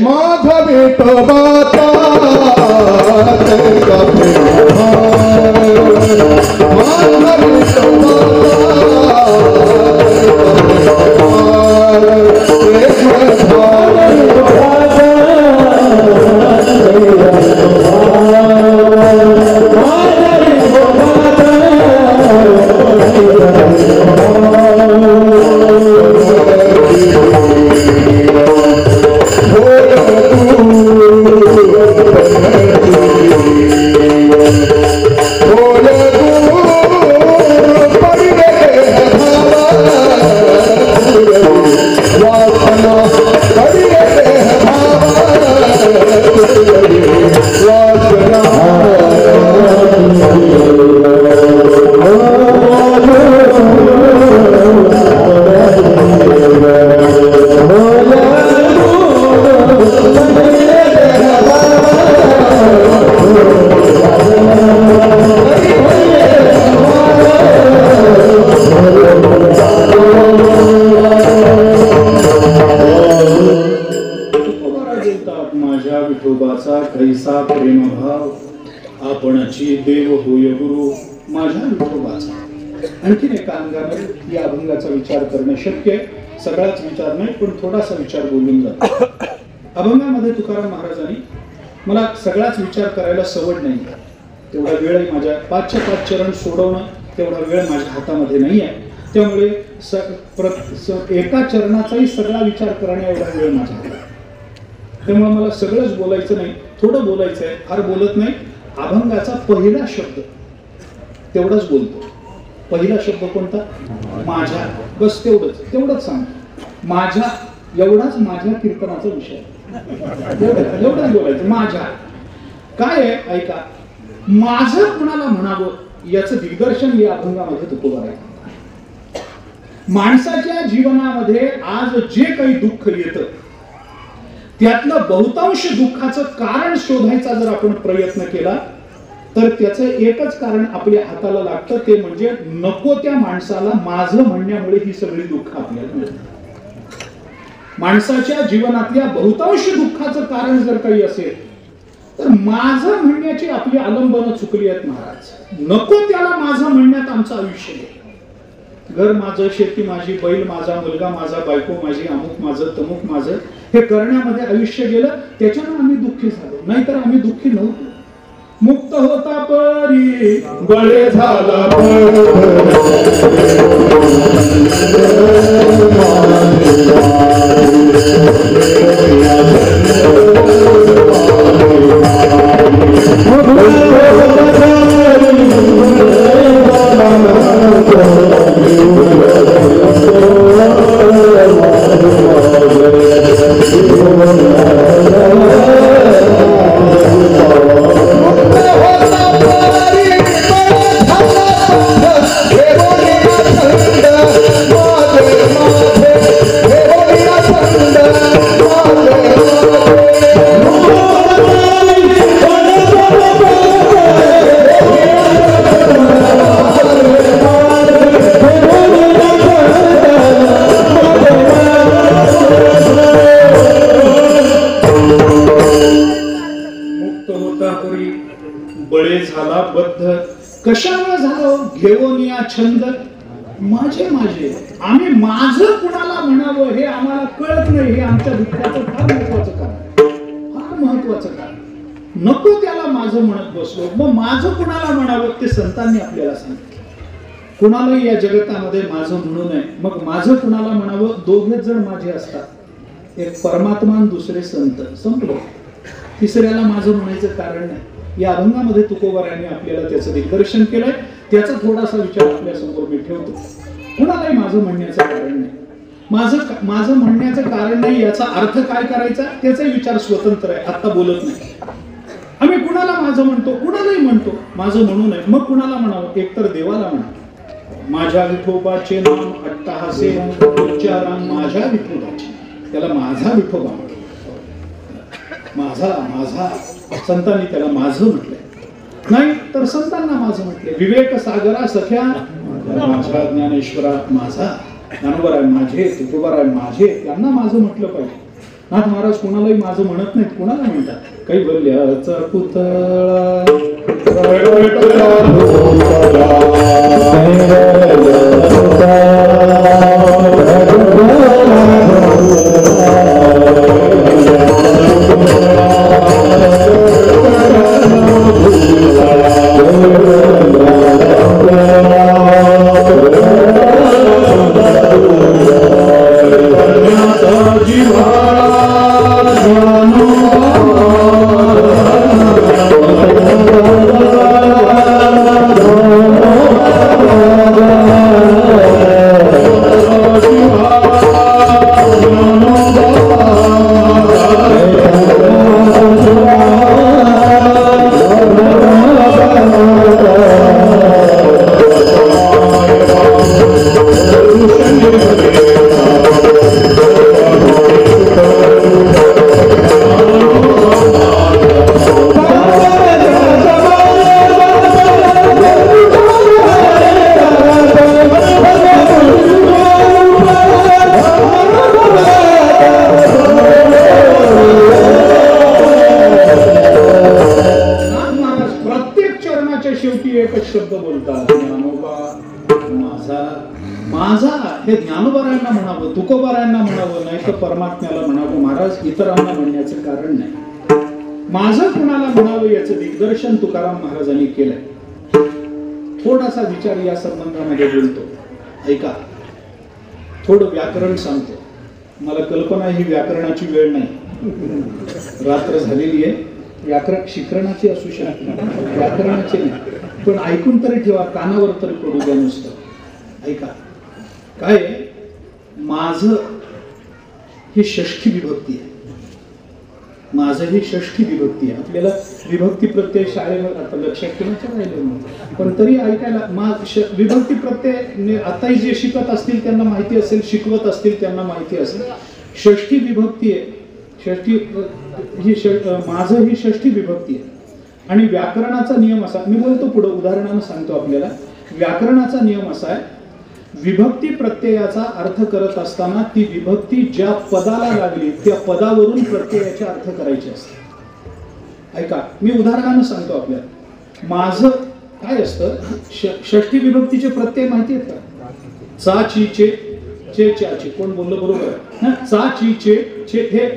माझा विठोबाचा कैसा प्रेमभाव आपणची देव होय गुरु माझ्या विठोबाचा. आणखीन एका अंगाने या अभंगाचा विचार करणं शक्य आहे. सगळाच विचार नाही, पण थोडासा विचार बोलून जातो. अभंगामध्ये तुकाराम महाराजांनी मला सगळाच विचार करायला सवड नाही, तेवढा वेळही माझ्या 5च्या 5 चरण सोडवणं तेवढा वेळ माझ्या हातामध्ये नाही आहे. त्यामुळे एका चरणाचाही सगळा विचार करण्या एवढा वेळ माझ्याकडे, त्यामुळे मला सगळंच बोलायचं नाही, थोडं बोलायचं आहे, फार बोलत नाही. अभंगाचा पहिला शब्द तेवढाच बोलतो. पहिला शब्द कोणता? माझ्या. बस तेवढंच सांगतो. माझ्या एवढाच माझ्या कीर्तनाचा विषय, एवढंच बोलायचं. माझ्या काय आहे ऐका. माझं कुणाला म्हणावं याचं दिग्दर्शन या अभंगामध्ये तुकोबा आहे. माणसाच्या जीवनामध्ये आज जे काही दुःख येतं त्यातलं बहुतांश दुःखाचं कारण शोधायचा जर आपण प्रयत्न केला तर त्याचं एकच कारण आपल्या हाताला लागतं, ते म्हणजे नको त्या माणसाला माझं म्हणण्यामुळे ही सगळी दुःख आपल्याला मिळतात. माणसाच्या जीवनातल्या बहुतांश दुःखाचं कारण जर काही असेल तर माझं म्हणण्याची आपली आलंबनं चुकली आहेत महाराज. नको त्याला माझं म्हणण्यात आमचं आयुष्य गेलं. घर माझं, शेती माझी, बैल माझा, मुलगा माझा, बायको माझी, अमुक माझं, तमुक माझं, हे करण्यामध्ये आयुष्य गेलं. त्याच्यानं आम्ही दुःखी झालो, नाहीतर आम्ही दुःखी नव्हतो. मुक्त होता परी बळे झाला कशामुळे झालं? घेऊन या छंद माझे माझे. आम्ही माझं कुणाला म्हणावं हे आम्हाला कळत नाही. हे आमच्या दुःखाचं फार महत्वाचं कारण. नको त्याला माझं म्हणत बसलो, मग माझं कुणाला म्हणावं ते संतांनी आपल्याला सांगितलं. कुणालाही या जगतामध्ये माझं म्हणू नये. मग माझं कुणाला म्हणावं? दोघेच जण माझे असतात, एक परमात्मा आणि दुसरे संत. संपलं. तिसऱ्याला माझं म्हणायचं कारण नाही. या अभंगामध्ये तुकोबारायांनी आपल्याला त्याचं दिग्दर्शन केलंय. त्याचा थोडासा विचार आपल्या समोर मी ठेवतो. कुणालाही माझं म्हणण्याचं कारण नाही. माझं म्हणण्याचं कारण नाही याचा अर्थ काय करायचा त्याचाही विचार स्वतंत्र आहे. आता बोलत नाही. आम्ही कुणाला माझं म्हणतो, कुणालाही म्हणतो माझं म्हणू नये. मग कुणाला म्हणावं? एकतर देवाला म्हणा. माझ्या विठोबाचे नाम अट्टहासे उच्चारा माझ्या विठोबाचे. त्याला माझा विठोबा, माझा संतांनी त्याला माझं म्हटलंय. नाही तर संतांना माझं म्हटलंय. विवेक सागरा सख्या माझा, ज्ञानेश्वरा माझा, ज्ञानोबा माझे, तुकोबा माझे, त्यांना माझं म्हटलं पाहिजे. नाथ महाराज कोणालाही माझं म्हणत नाहीत. कोणाला म्हणतात? कैवल्याचा पुतळा हे ज्ञानोबारायांना म्हणावं, तुकोबारायांना म्हणावं, नाही तर परमात्म्याला म्हणावं. महाराज इतरांना म्हणण्याचं कारण नाही. माझं कुणाला म्हणावं याचं दिग्दर्शन तुकाराम महाराजांनी केलंय. थोडासा विचार या संबंधामध्ये बोलतो. ऐका, थोडं व्याकरण सांगतो. मला कल्पना ही व्याकरणाची वेळ नाही, रात्र झालेली आहे. व्याकरण शिकरणाची असू शकते, व्याकरणाची नाही. पण ऐकून तरी ठेवा, कानावर तरी पडू द्या नुसतं. ऐका काय आहे, माझं ही षष्ठी विभक्ती आहे. माझं ही षष्ठी विभक्ती आहे. आपल्याला विभक्ती प्रत्यय शाळेवर आता लक्षात कोणाच्या राहिलं नाही, पण तरी ऐकायला विभक्ती प्रत्यय आताही जे शिकत असतील त्यांना माहिती असेल, शिकवत असतील त्यांना माहिती असेल. षष्ठी विभक्ती आहे. षष्ठी ही माझं ही षष्ठी विभक्ती आहे. आणि व्याकरणाचा नियम असा, मी बोलतो पुढे उदाहरणानं सांगतो आपल्याला. व्याकरणाचा नियम असा आहे, विभक्ती प्रत्ययाचा अर्थ करत असताना ती विभक्ती ज्या पदाला लागली त्या पदावरून प्रत्ययाचे अर्थ करायचे असतात. ऐका, मी उदाहरणानं सांगतो आपल्याला. माझं काय असतं, षष्ठी विभक्तीचे प्रत्यय माहिती आहेत का? चा ची चे चे. कोण बोललं बरोबर? चा ची चे हे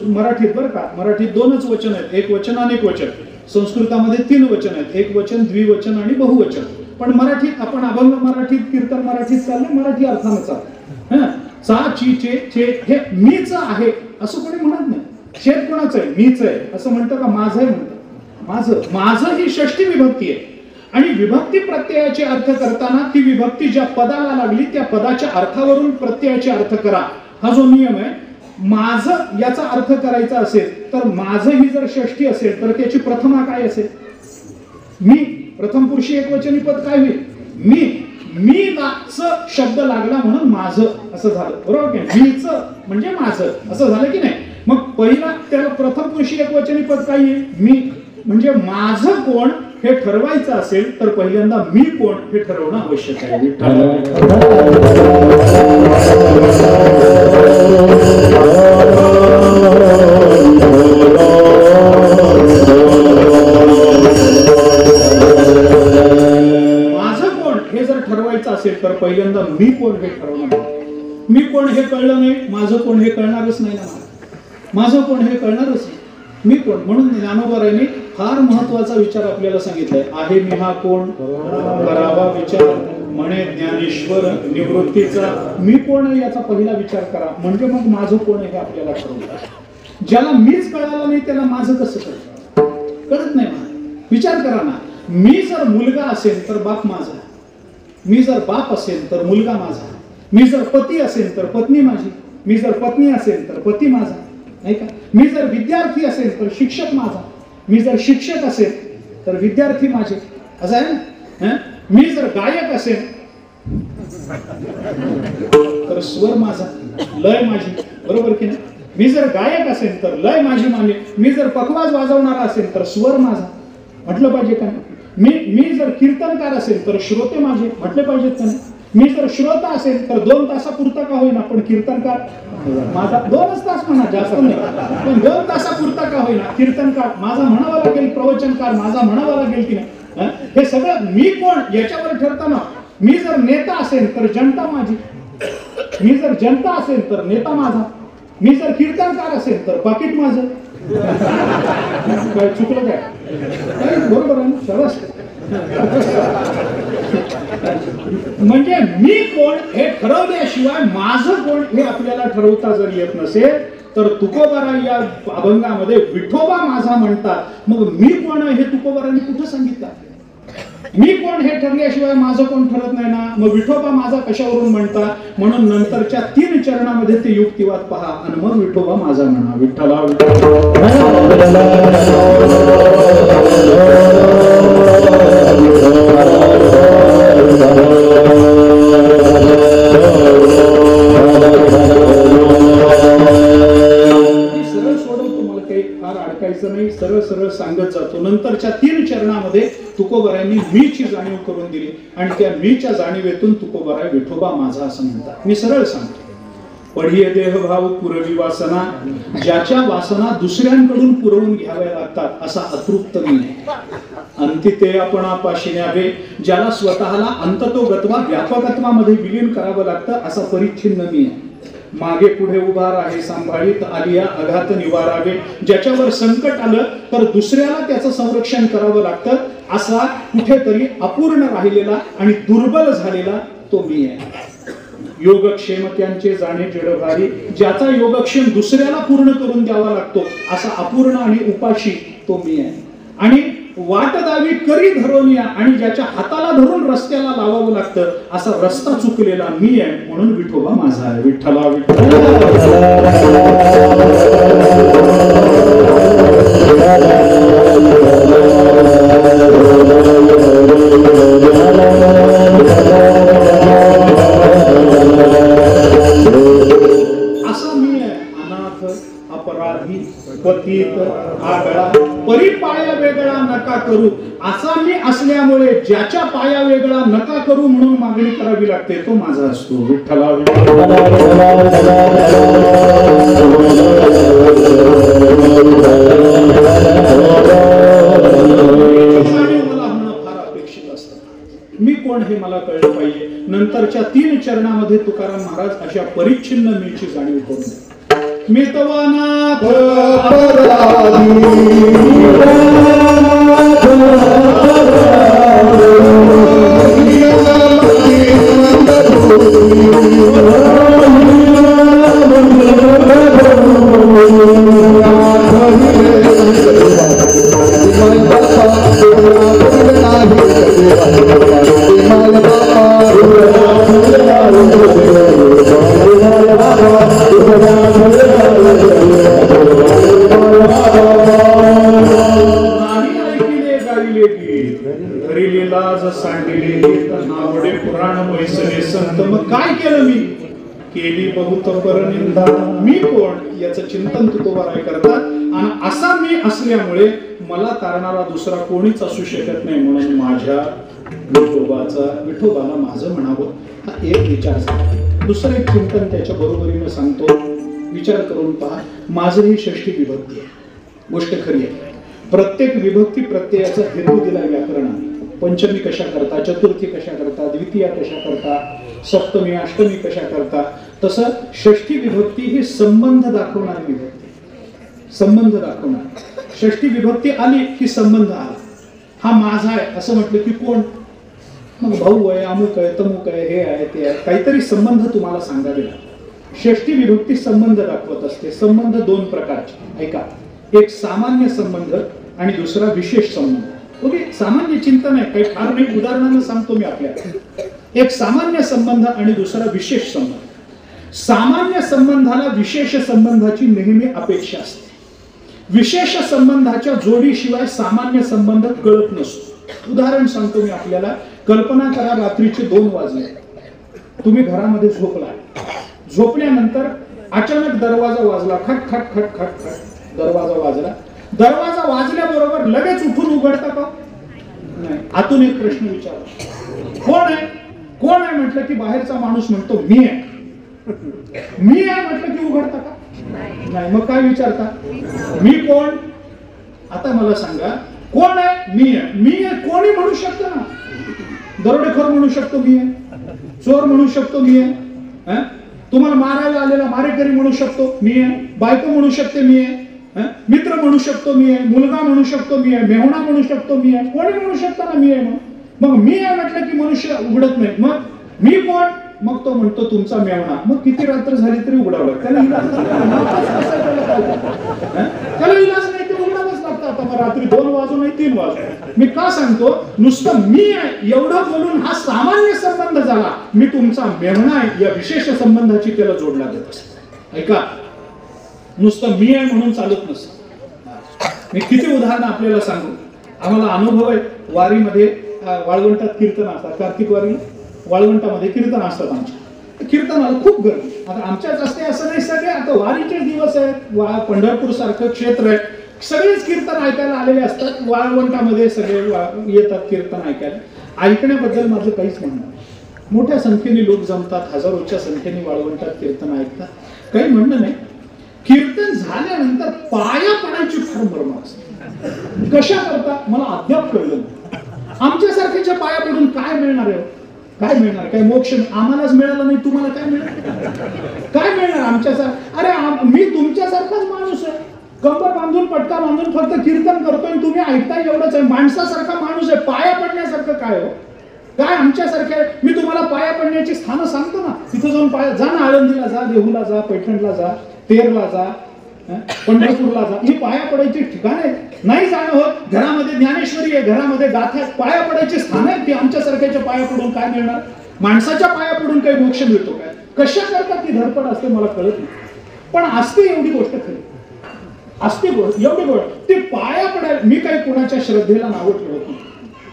मराठीत बरं का, मराठीत दोनच वचन आहेत, एक वचन आणि एक वचन. संस्कृतामध्ये 3 वचन आहेत, एक वचन, द्विवचन आणि बहुवचन. पण मराठीत आपण अभंग मराठीत, कीर्तन मराठीत चाललं, मराठी अर्थानं चाललं. चा ची चे हे मीच आहे असं कोणी म्हणत नाही. शेत कोणाचं आहे? मीच आहे असं म्हणतं का? माझं आहे म्हणतं. माझं ही षष्ठी विभक्ती आहे. आणि विभक्ती प्रत्ययाचे अर्थ करताना ती विभक्ती ज्या पदाला लागली त्या पदाच्या अर्थावरून प्रत्ययाचे अर्थ करा, हा जो नियम आहे. माझं याचा अर्थ करायचा असेल तर माझं ही जर षष्ठी असेल तर त्याची प्रथमा काय असेल? मी. प्रथम पुरुषी एकवचनी पद काय होईल? मी शब्द लागला म्हणून माझं असं झालं, बरोबर की? मीच म्हणजे माझं असं झालं की नाही? मग पहिला त्याला प्रथम पुरुषी एकवचनी पद काय येईल? मी. म्हणजे माझं कोण हे ठरवायचं असेल तर पहिल्यांदा मी कोण हे ठरवणं आवश्यक आहे. ठरवायचं असेल तर पहिल्यांदा मी कोण हे ठरवणार. मी कोण हे कळलं नाही, माझं कोण हे कळणारच नाही ना. माझं कोण हे कळणारच नाही, मी कोण. म्हणून ज्ञानोबारायांनी फार महत्वाचा विचार आपल्याला सांगितलाय. आहे मी हा कोण, करावा विचार म्हणे ज्ञानेश्वर निवृत्तीचा. मी कोण आहे याचा पहिला विचार करा, म्हणजे मग माझं कोण आहे हे आपल्याला ठरवलं. ज्याला मीच कळालं नाही त्याला माझं कसं कळत नाही. विचार करा ना, मी जर मुलगा असेल तर बाप माझा, मी जर बाप असेल तर मुलगा माझा, मी जर पती असेल तर पत्नी माझी, मी जर पत्नी असेल तर पती माझा, नाही का? मी जर विद्यार्थी असेल तर शिक्षक माझा, मी जर शिक्षक असेल तर विद्यार्थी माझे, असं आहे ना? मी जर गायक असेल तर स्वर माझा, लय माझी, बरोबर की नाही? मी जर गायक असेल तर लय माझी माने, मी जर पखवाज वाजवणारा असेल तर स्वर माझा, म्हटलं पाहिजे का? मी जर कीर्तनकार असेल तर श्रोते माझे, म्हटले पाहिजेत का नाही? मी जर श्रोता असेल तर 2 तासापुरता का होईना पण कीर्तनकार माझा, 2च तास म्हणा, जास्त नाही, पण 2 तासापुरता का होईना कीर्तनकार माझा म्हणावा लागेल, प्रवचनकार माझा म्हणावा लागेल की नाही? हे सगळं मी कोण याच्यावर ठरताना. मी जर नेता असेल तर जनता माझी, मी जर जनता असेल तर नेता माझा, मी जर कीर्तनकार असेल तर पाकिट माझं. काय चुकलं काय? बरोबर आहे ना? सरस. म्हणजे मी कोण हे ठरवल्याशिवाय माझं कोण हे आपल्याला ठरवता जर येत नसेल तर तुकोबाराय या अभंगामध्ये विठोबा माझा म्हणतात. मग मी कोण हे तुकोबारांनी कुठं सांगितलं? मी कोण हे ठरल्याशिवाय माझं कोण ठरत नाही ना. मग विठोबा माझा कशावरून म्हणतात? म्हणून नंतरच्या 3 चरणामध्ये ते युक्तिवाद पहा आणि मग विठोबा माझा म्हणा. विठ्ठला नाही, सरळ सरळ सांगत जातो. नंतरच्या 3 चरणामध्ये तुकोबारायांनी मीची जाणीव करून दिली आणि त्या मीच्या जाणीवेतून तुकोबाराय विठोबा माझा असं म्हणतात. मी सरळ सांगतो. पढिये देहभाव पुरवी वासना, ज्याच्या वासना दुसऱ्यांकडून पुरवून घ्याव्या लागतात असा अतृप्त मी. अंती ते आपणापाशी न्यावे, ज्याला स्वतःला अंततोगत्वा व्यापकत्वामध्ये विलीन करावं लागतं असा परिच्छिन्न मी आहे. मागे पुढे उभा राहे सांभाळीत आलिया आघात निवारावे, ज्याच्यावर संकट आलं तर दुसऱ्याला त्याचं संरक्षण करावं लागतं असा कुठेतरी अपूर्ण राहिलेला आणि दुर्बल झालेला तो मी आहे. योगक्षेम त्यांचे जाणे जडभारी, ज्याचा योगक्षेम दुसऱ्याला पूर्ण करून द्यावा लागतो असा अपूर्ण आणि उपाशी तो मी आहे. आणि वाट दावी करी धरून या, आणि ज्याच्या हाताला धरून रस्त्याला लावावं लागतं असा रस्ता चुकलेला मी आहे. म्हणून विठोबा माझा आहे. विठ्ठला असा मी आहे. अनाथ, अपराधी, पतित, आगळा, परी पाया वेगळा नका करू असा मी असल्यामुळे ज्याच्या पाया वेगळा नका करू म्हणून मागणी करावी लागते तो माझा असतो. विठ्ठला मी कोण हे मला कळलं पाहिजे. नंतरच्या 3 चरणामध्ये तुकाराम महाराज अशा परिच्छिन्न मीची जाणीव करून देतात. मी तवानाथ काय केलं मी केली बहुत परनिंदा. मी कोण याचं चिंतन तुकोबाराय करतात. आणि असा मी असल्यामुळे मला तारणारा दुसरा कोणीच असू शकत नाही. म्हणून माझ्या विठोबाला माझं म्हणावं हा एक विचार झाला. दुसरं एक चिंतन त्याच्या बरोबरीनं सांगतो. विचार करून पहा. माझं ही षष्ठी विभक्ती आहे. गोष्ट खरी आहे. प्रत्येक विभक्ती प्रत्ययाचा हेतू दिला व्याकरणाने. पंचमी कशा करता, चतुर्थी कशा करता, द्वितीया कशा करता, सप्तमी अष्टमी कशा करता. तसं षष्ठी विभक्ती ही संबंध दाखवणारी विभक्ती. संबंध दाखवणार. षष्ठी विभक्ती आली की संबंध आला. हा माझा आहे असं म्हटलं की कोण, मग भाऊ आहे, अमुक आहे, तमुक आहे, हे आहे, ते आहे, काहीतरी संबंध तुम्हाला सांगावे लागतात. षष्ठी विभक्ती संबंध दाखवत असते. संबंध 2 प्रकारचे. ऐका, एक सामान्य संबंध आणि दुसरा विशेष संबंध. ओके, सामान्य चिंतन आहे, काही फार नाही, उदाहरणानं सांगतो मी आपल्याला. एक सामान्य संबंध आणि दुसरा विशेष संबंध. सामान्य संबंधाला विशेष संबंधाची नेहमी अपेक्षा असते. विशेष संबंधाच्या जोडीशिवाय सामान्य संबंध कळत नसतो. उदाहरण सांगतो मी आपल्याला. कल्पना करा, रात्रीचे 2 वाजले, तुम्ही घरामध्ये झोपलाय. झोपल्यानंतर अचानक दरवाजा वाजला. खट खट खट खट खट दरवाजा वाजला. दरवाजा वाजल्याबरोबर लगेच उठून उघडता का? नाही. आतून एक प्रश्न विचारला, कोण आहे? कोण आहे म्हटलं की बाहेरचा माणूस म्हणतो मी आहे. मी आहे म्हटलं की उघडता का? नाही. मग काय विचारता? मी कोण? आता मला सांगा, कोण आहे? मी आहे. मी आहे कोणी म्हणू शकतो ना. दरोडेखोर म्हणू शकतो मी आहे. चोर म्हणू शकतो मी आहे. तुम्हाला मारायला आलेला मारेकरी म्हणू शकतो मी आहे. बायको म्हणू शकते मी आहे. मित्र म्हणू शकतो मी आहे. मुलगा म्हणू शकतो मी आहे. मेहुणा म्हणू शकतो मी आहे. कोणी म्हणू शकतो ना मी आहे. मग मी आहे म्हटलं की मनुष्य उघडत नाही. मग मी कोण? मग तो म्हणतो तुमचा मेहुणा. मग किती रात्र झाली तरी उघडावं लागतं. त्याला इलाज नाही, ते उघडावंच लागतं. आता मग रात्री 2 वाजू नाही 3 वाजू. मी का सांगतो? नुसतं मी आहे एवढं बोलून हा सामान्य संबंध झाला. मी तुमचा मेहुणा आहे या विशेष संबंधाची त्याला जोडला देत असतो. ऐका, नुसतं मी आहे म्हणून चालत नसतं. मी किती उदाहरणं आपल्याला सांगू. आम्हाला अनुभव आहे. वारीमध्ये वाळवंटात कीर्तन असतात. कार्तिक वारी वाळवंटामध्ये कीर्तन असतात. आमच्या कीर्तनाला खूप गर्दी. आता आमच्याच असते असं नाही, सगळे आता वारीचे दिवस आहेत. पंढरपूर सारखं क्षेत्र आहे, सगळेच कीर्तन ऐकायला आलेले असतात. वाळवंटामध्ये सगळे येतात कीर्तन ऐकायला. ऐकण्याबद्दल माझं काहीच म्हणणं नाही. मोठ्या संख्येने लोक जमतात, हजारोच्या संख्येने वाळवंटात कीर्तन ऐकतात, काही म्हणणं नाही. कीर्तन झाल्यानंतर पाया पडायची फार मर्म असते. कशा करता मला अद्याप कळलं नाही. आमच्यासारख्याच्या पाया पडून काय मिळणार आहे? काय मिळणार? काय मोक्ष आम्हालाच मिळाला नाही, तुम्हाला काय मिळणार? काय मिळणार आमच्यासारखं? अरे मी तुमच्यासारखाच माणूस आहे. कंबर बांधून पटका बांधून फक्त कीर्तन करतोय, तुम्ही ऐकताय एवढंच आहे. माणसासारखा माणूस आहे. पाया पडण्यासारखं काय हो? काय आमच्यासारखे मी तुम्हाला पाया पडण्याची स्थानं सांगतो ना, तिथं जाऊन पाया जा ना, आळंदीला जा, देहूला जा, पैठणला जा, तेरला जा, पंढरपूरला जा, ही पाया पडायची ठिकाण आहेत. नाही जाणं होत, घरामध्ये ज्ञानेश्वरी आहे, घरामध्ये गाथा, पाया पडायची स्थान आहेत. ती आमच्यासारख्याच्या पाया पडून काय मिळणार? माणसाच्या पाया पडून काही मोक्ष मिळतो काय? कशा करता ती धडपड असते मला कळत नाही, पण असते एवढी गोष्ट खरी, असते एवढी गोष्ट ती पाया पडायला. मी काही कुणाच्या श्रद्धेला नावं ठेवत नाही,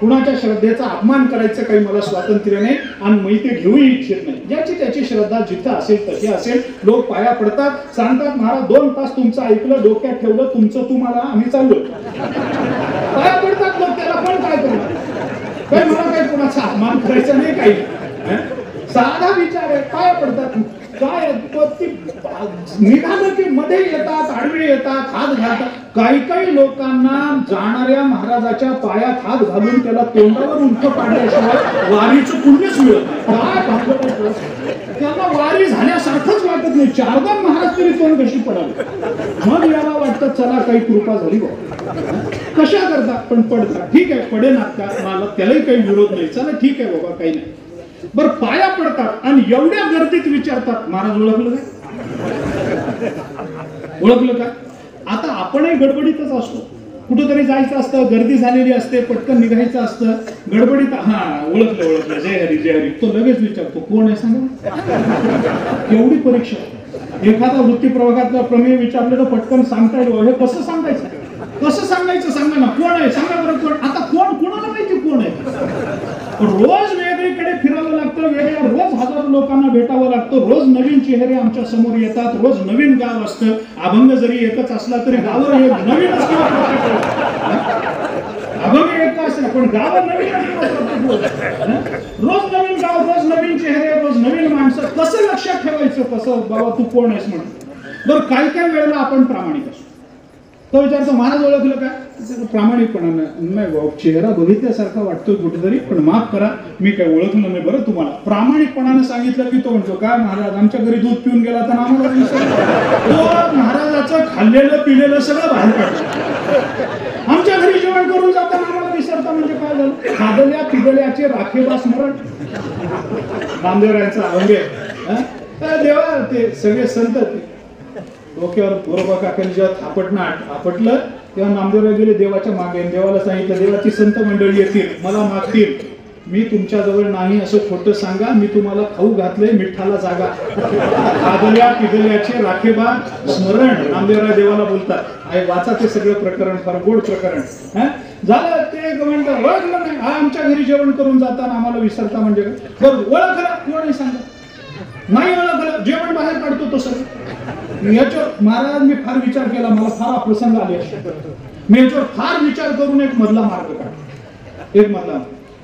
कुणाच्या श्रद्धेचा अपमान करायचं काही मला स्वातंत्र्य नाही आणि मी ते घेऊही इच्छित नाही. ज्याची त्याची श्रद्धा जिथं असेल तशी असेल. लोक पाया पडतात, सांगतात महाराज 2 तास तुमचं ऐकलं, डोक्यात ठेवलं, तुमचं तुम्हाला, आम्ही चाललो. पाया पडतात लोक, त्याला पण काय करणार? काही मला काही कुणाचा अपमान करायचा नाही, काही साधा विचार आहे. पाया पडतात काय निघालं की मध्ये येतात, आडवे येतात, हात घालतात. काही काही लोकांना जाणाऱ्या महाराजाच्या पायात हात घालून त्याला तोंडावर उलट पाडल्याशिवाय वारीचं पुण्यच मिळत नाही. त्यांना वारी झाल्यासारखंच वाटत नाही. 4दा महाराज तरी तोंड कशी पडावी, मग याला वाटतं चला काही कृपा झाली बा. कशा करतात पण पडतात. ठीक आहे, पडेनात का, मला त्यालाही काही विरोध नाही, चला ठीक आहे बाबा, काही नाही. बर पाया पडतात आणि एवढ्या गर्दीत विचारतात महाराज ओळखलं काय, ओळखलं का? आता आपणही गडबडीतच असतो, कुठेतरी जायचं असतं, गर्दी झालेली असते, पटकन निघायचं असतं, गडबडीत हा ओळखलं ओळखलं, जय हरी जय हरी. तो लगेच विचारतो कोण आहे सांगा. एवढी परीक्षा. एखादा वृत्तीप्रवाहातला प्रमेय विचारलं तर पटकन सांगता येईल. हे कसं सांगायचं, कसं सांगायचं सांगा ना, कोण आहे सांगा बरं कोण. आता कोण, कोणाला माहिती कोण आहे? रोज वेगळीकडे फिरावं लागतं, वेगळ्या रोज हजारो लोकांना भेटावं लागतं, रोज नवीन चेहरे आमच्या समोर येतात, रोज नवीन गाव असतं. अभंग जरी एकच असला तरी गाव नवीन असतं, अभंग एक असलं पण गाव नवीन असतं. रोज नवीन गाव, रोज नवीन चेहरे, रोज नवीन माणसं. कसं लक्षात ठेवायचं, कसं बाबा तू कोण आहेस म्हणून. बरं काही काही वेळेला आपण प्रामाणिक असतो. तो विचारतो महाराज ओळखलं काय, प्रामाणिकपणानं नाही बाबा, चेहरा बघितल्यासारखा वाटतोय कुठेतरी, पण माफ करा मी काय ओळखलं नाही बरं तुम्हाला. प्रामाणिकपणानं सांगितलं की तो म्हणतो काय महाराज आमच्या घरी दूध पिऊन गेला तर आम्हाला तो महाराजाचं खाल्लेलं पिलेलं सगळं बाहेर काढतो. आमच्या घरी जेवण करून जाताना आम्हाला विसरता म्हणजे काय झालं? खादल्या पिदल्याचे राखेबा स्मरण, नामदेवरायांचा अभंग आहे. देवा ते सगळे संत डोक्यावर गोरोबा काकांनी जेव्हा आपटलं तेव्हा नामदेवराव गेले देवाच्या मागे. देवाला सांगितलं देवाची संत मंडळी येतील, मला मागतील, मी तुमच्या जवळ नाही असं खोटं सांगा, मी तुम्हाला खाऊ घातलंय मिठाला जागा. खादल्या पिदल्याचे राखेबा स्मरण, नामदेवराव देवाला बोलतात. आहे वाचा ते सगळं प्रकरण, फार गोड प्रकरण झालं. ते म्हणतात ओळखलं नाही, हा आमच्या घरी जेवण करून जाताना आम्हाला विसरता म्हणजे बरं ओळखलं कोण आहे सांगा. नाही ओळखलं, जेवण बाहेर काढतो तो सगळं. याच्यावर महाराज मी फार विचार केला, मला फार प्रसंग आले, मी याच्यावर फार विचार करून एक मधला मार्ग काढला. एक मधला,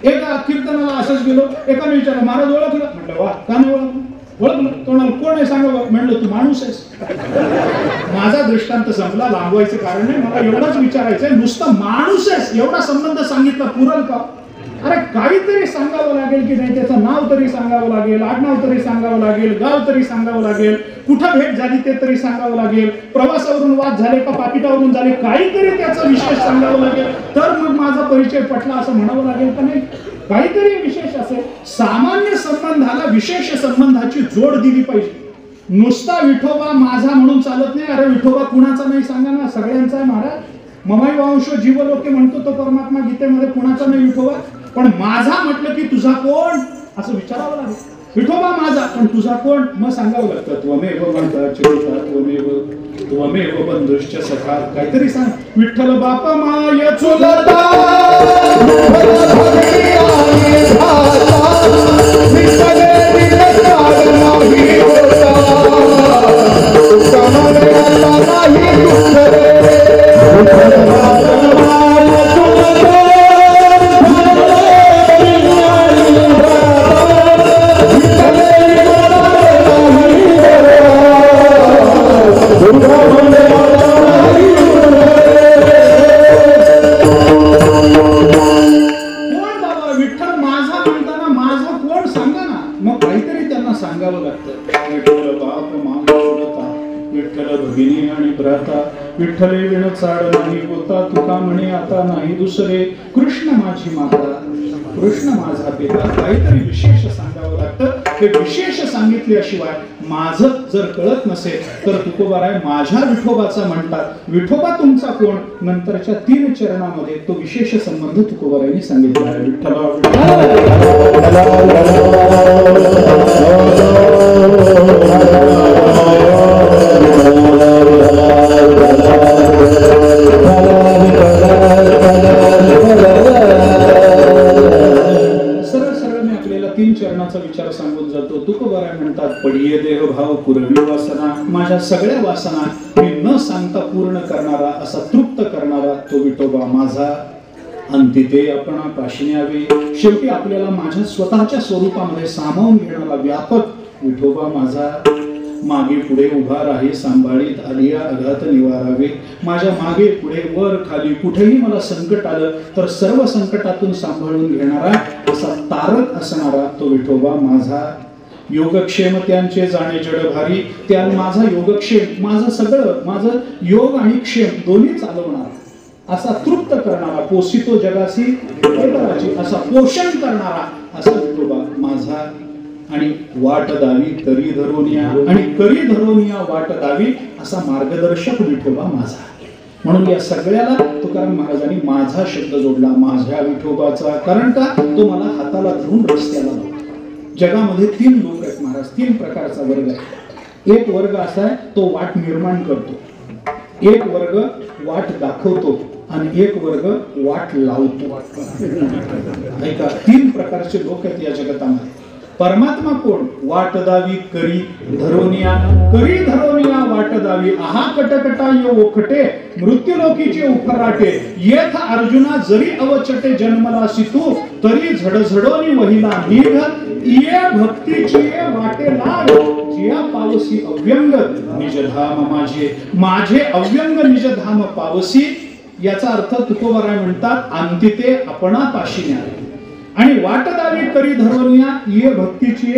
एका कीर्तनाला असंच गेलो, एकाने विचारलं महाराज ओळखलं, म्हटलं वा का नाही ओळखलं. ओळखलं कोणाला, कोण आहे सांगा. म्हणलं तू माणूस आहेस. माझा दृष्टांत संपला, लांबवायचं कारण नाही, मला एवढंच विचारायचंय, नुसतं माणूस आहेस एवढा संबंध सांगितला पुरल का? अरे काहीतरी सांगावं लागेल की नाही, त्याचं नाव तरी सांगावं लागेल, आडनाव तरी सांगावं लागेल, गाव तरी सांगावं लागेल, कुठं भेट झाली ते तरी सांगावं लागेल, प्रवासावरून वाद झाले का पाकिटावरून झाले, काहीतरी त्याचा विशेष सांगावं लागेल, तर मग माझा परिचय पटला असं म्हणावं लागेल का नाही. काहीतरी विशेष असेल. सामान्य संबंधाला विशेष संबंधाची जोड दिली पाहिजे. नुसता विठोबा माझा म्हणून चालत नाही. अरे विठोबा कुणाचा नाही सांगा ना, सगळ्यांचा आहे महाराज. ममाई वंश जीवलोके म्हणतो तो परमात्मा गीतेमध्ये, कुणाचा नाही विठोबा. पण माझा म्हटलं की तुझा कोण असं विचारावं लागेल. विठोबा माझा पण तुझा कोण, मग सांगावं लागतं. त्वमेव म्हणता चिरता त्वमेव बंधुश्च सखा, काहीतरी सांग. विठ्ठल बाप माय चुलता विठ्ठले विण चाड नाही होता, तुका म्हणे आता नाही दुसरे, कृष्ण माझी माता कृष्ण माझा पिता, काहीतरी विशेष सांगावं लागतं. हे विशेष सांगितल्याशिवाय माझं जर कळत नसेल तर तुकोबाराय माझ्या विठोबाचा म्हणतात. विठोबा तुमचा कोण? नंतरच्या 3 चरणामध्ये तो विशेष संबंध तुकोबारायांनी सांगितला आहे. विठ्ठला चरणाचा विचार सांगून जातो. तुकोबाराय म्हणतात, पडिये देह भाव पुरवी वासना, माझ्या सगळ्या वासना मी न सांगता पूर्ण करणारा, असा तृप्त करणारा तो विठोबा माझा. अंतिते आपण पाशिन्यावे, शेवटी आपल्याला माझ्या स्वतःच्या स्वरूपामध्ये सामावून घेणारा व्यापक विठोबा माझा. मागे पुढे उभा राही सांभाळीत आलिया अघात निवारावे, माझ्या मागे पुढे वर खाली कुठेही मला संकट आलं तर सर्व संकटातून सांभाळून घेणारा, असा तारक असणारा तो विठोबा माझा. योगक्षेम त्यांचे जाणे जड भारी, त्या माझा योगक्षेम, माझं सगळं, माझं योग आणि क्षेम दोन्ही चालवणारा, असा तृप्त करणारा, पोषितो जगासी इतराची, असा पोषण करणारा असा विठोबा माझा. आणि वाट दावी करी धरोनिया, आणि करी धरोनिया वाट दावी, असा मार्गदर्शक विठोबा माझा. म्हणून या सगळ्याला तुकाराम महाराजांनी माझा शब्द जोडला, माझ्या विठोबाचा. कारण का? तो मला हाताला धरून रस्त्याला लावतो. जगामध्ये 3 लोक आहेत महाराज, 3 प्रकारचा वर्ग आहे. एक वर्ग असा आहे तो वाट निर्माण करतो, एक वर्ग वाट दाखवतो, आणि एक वर्ग वाट लावतो. ऐका, 3 प्रकारचे लोक आहेत या जगतामध्ये. परमात्मा कोण? वाट दावी करी धरोनिया, करी धरोनिया वाट दावी, आहा कटकटा यो ओखटे मृत्यूलोकीचे उफराटे, येथ अर्जुना जरी अवचटे जन्मलासी तू, तरी झडझडोनी वहिला निघ, ये भक्तीची वाटे लाग, जिया पावसी अव्यंग निजधाम माझे, माझे अव्यंग निजधाम पावसी. याचा अर्थ तुकोबाराय म्हणतात, अंतिते आपणा पाशिन्या, आणि वाट दावी करी धरोनिया, ये भक्तीची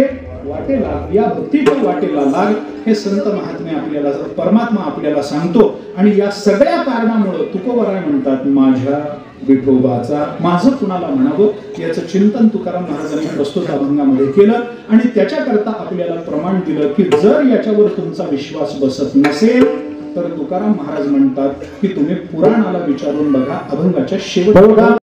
वाटेला, या भक्तीच्या वाटेला लाग. हे संत महात्मे आपल्याला, परमात्मा आपल्याला सांगतो. आणि या सगळ्या कारणामुळे तुकोबाराय म्हणतात, माझ्या विठोबाचा. माझं कुणाला म्हणावं याचं चिंतन तुकाराम महाराजांनी प्रस्तुत अभंगामध्ये केलं. आणि त्याच्याकरता आपल्याला प्रमाण दिलं की जर याच्यावर तुमचा विश्वास बसत नसेल तर तुकाराम महाराज म्हणतात की तुम्ही पुराणाला विचारून बघा. अभंगाच्या शेवटी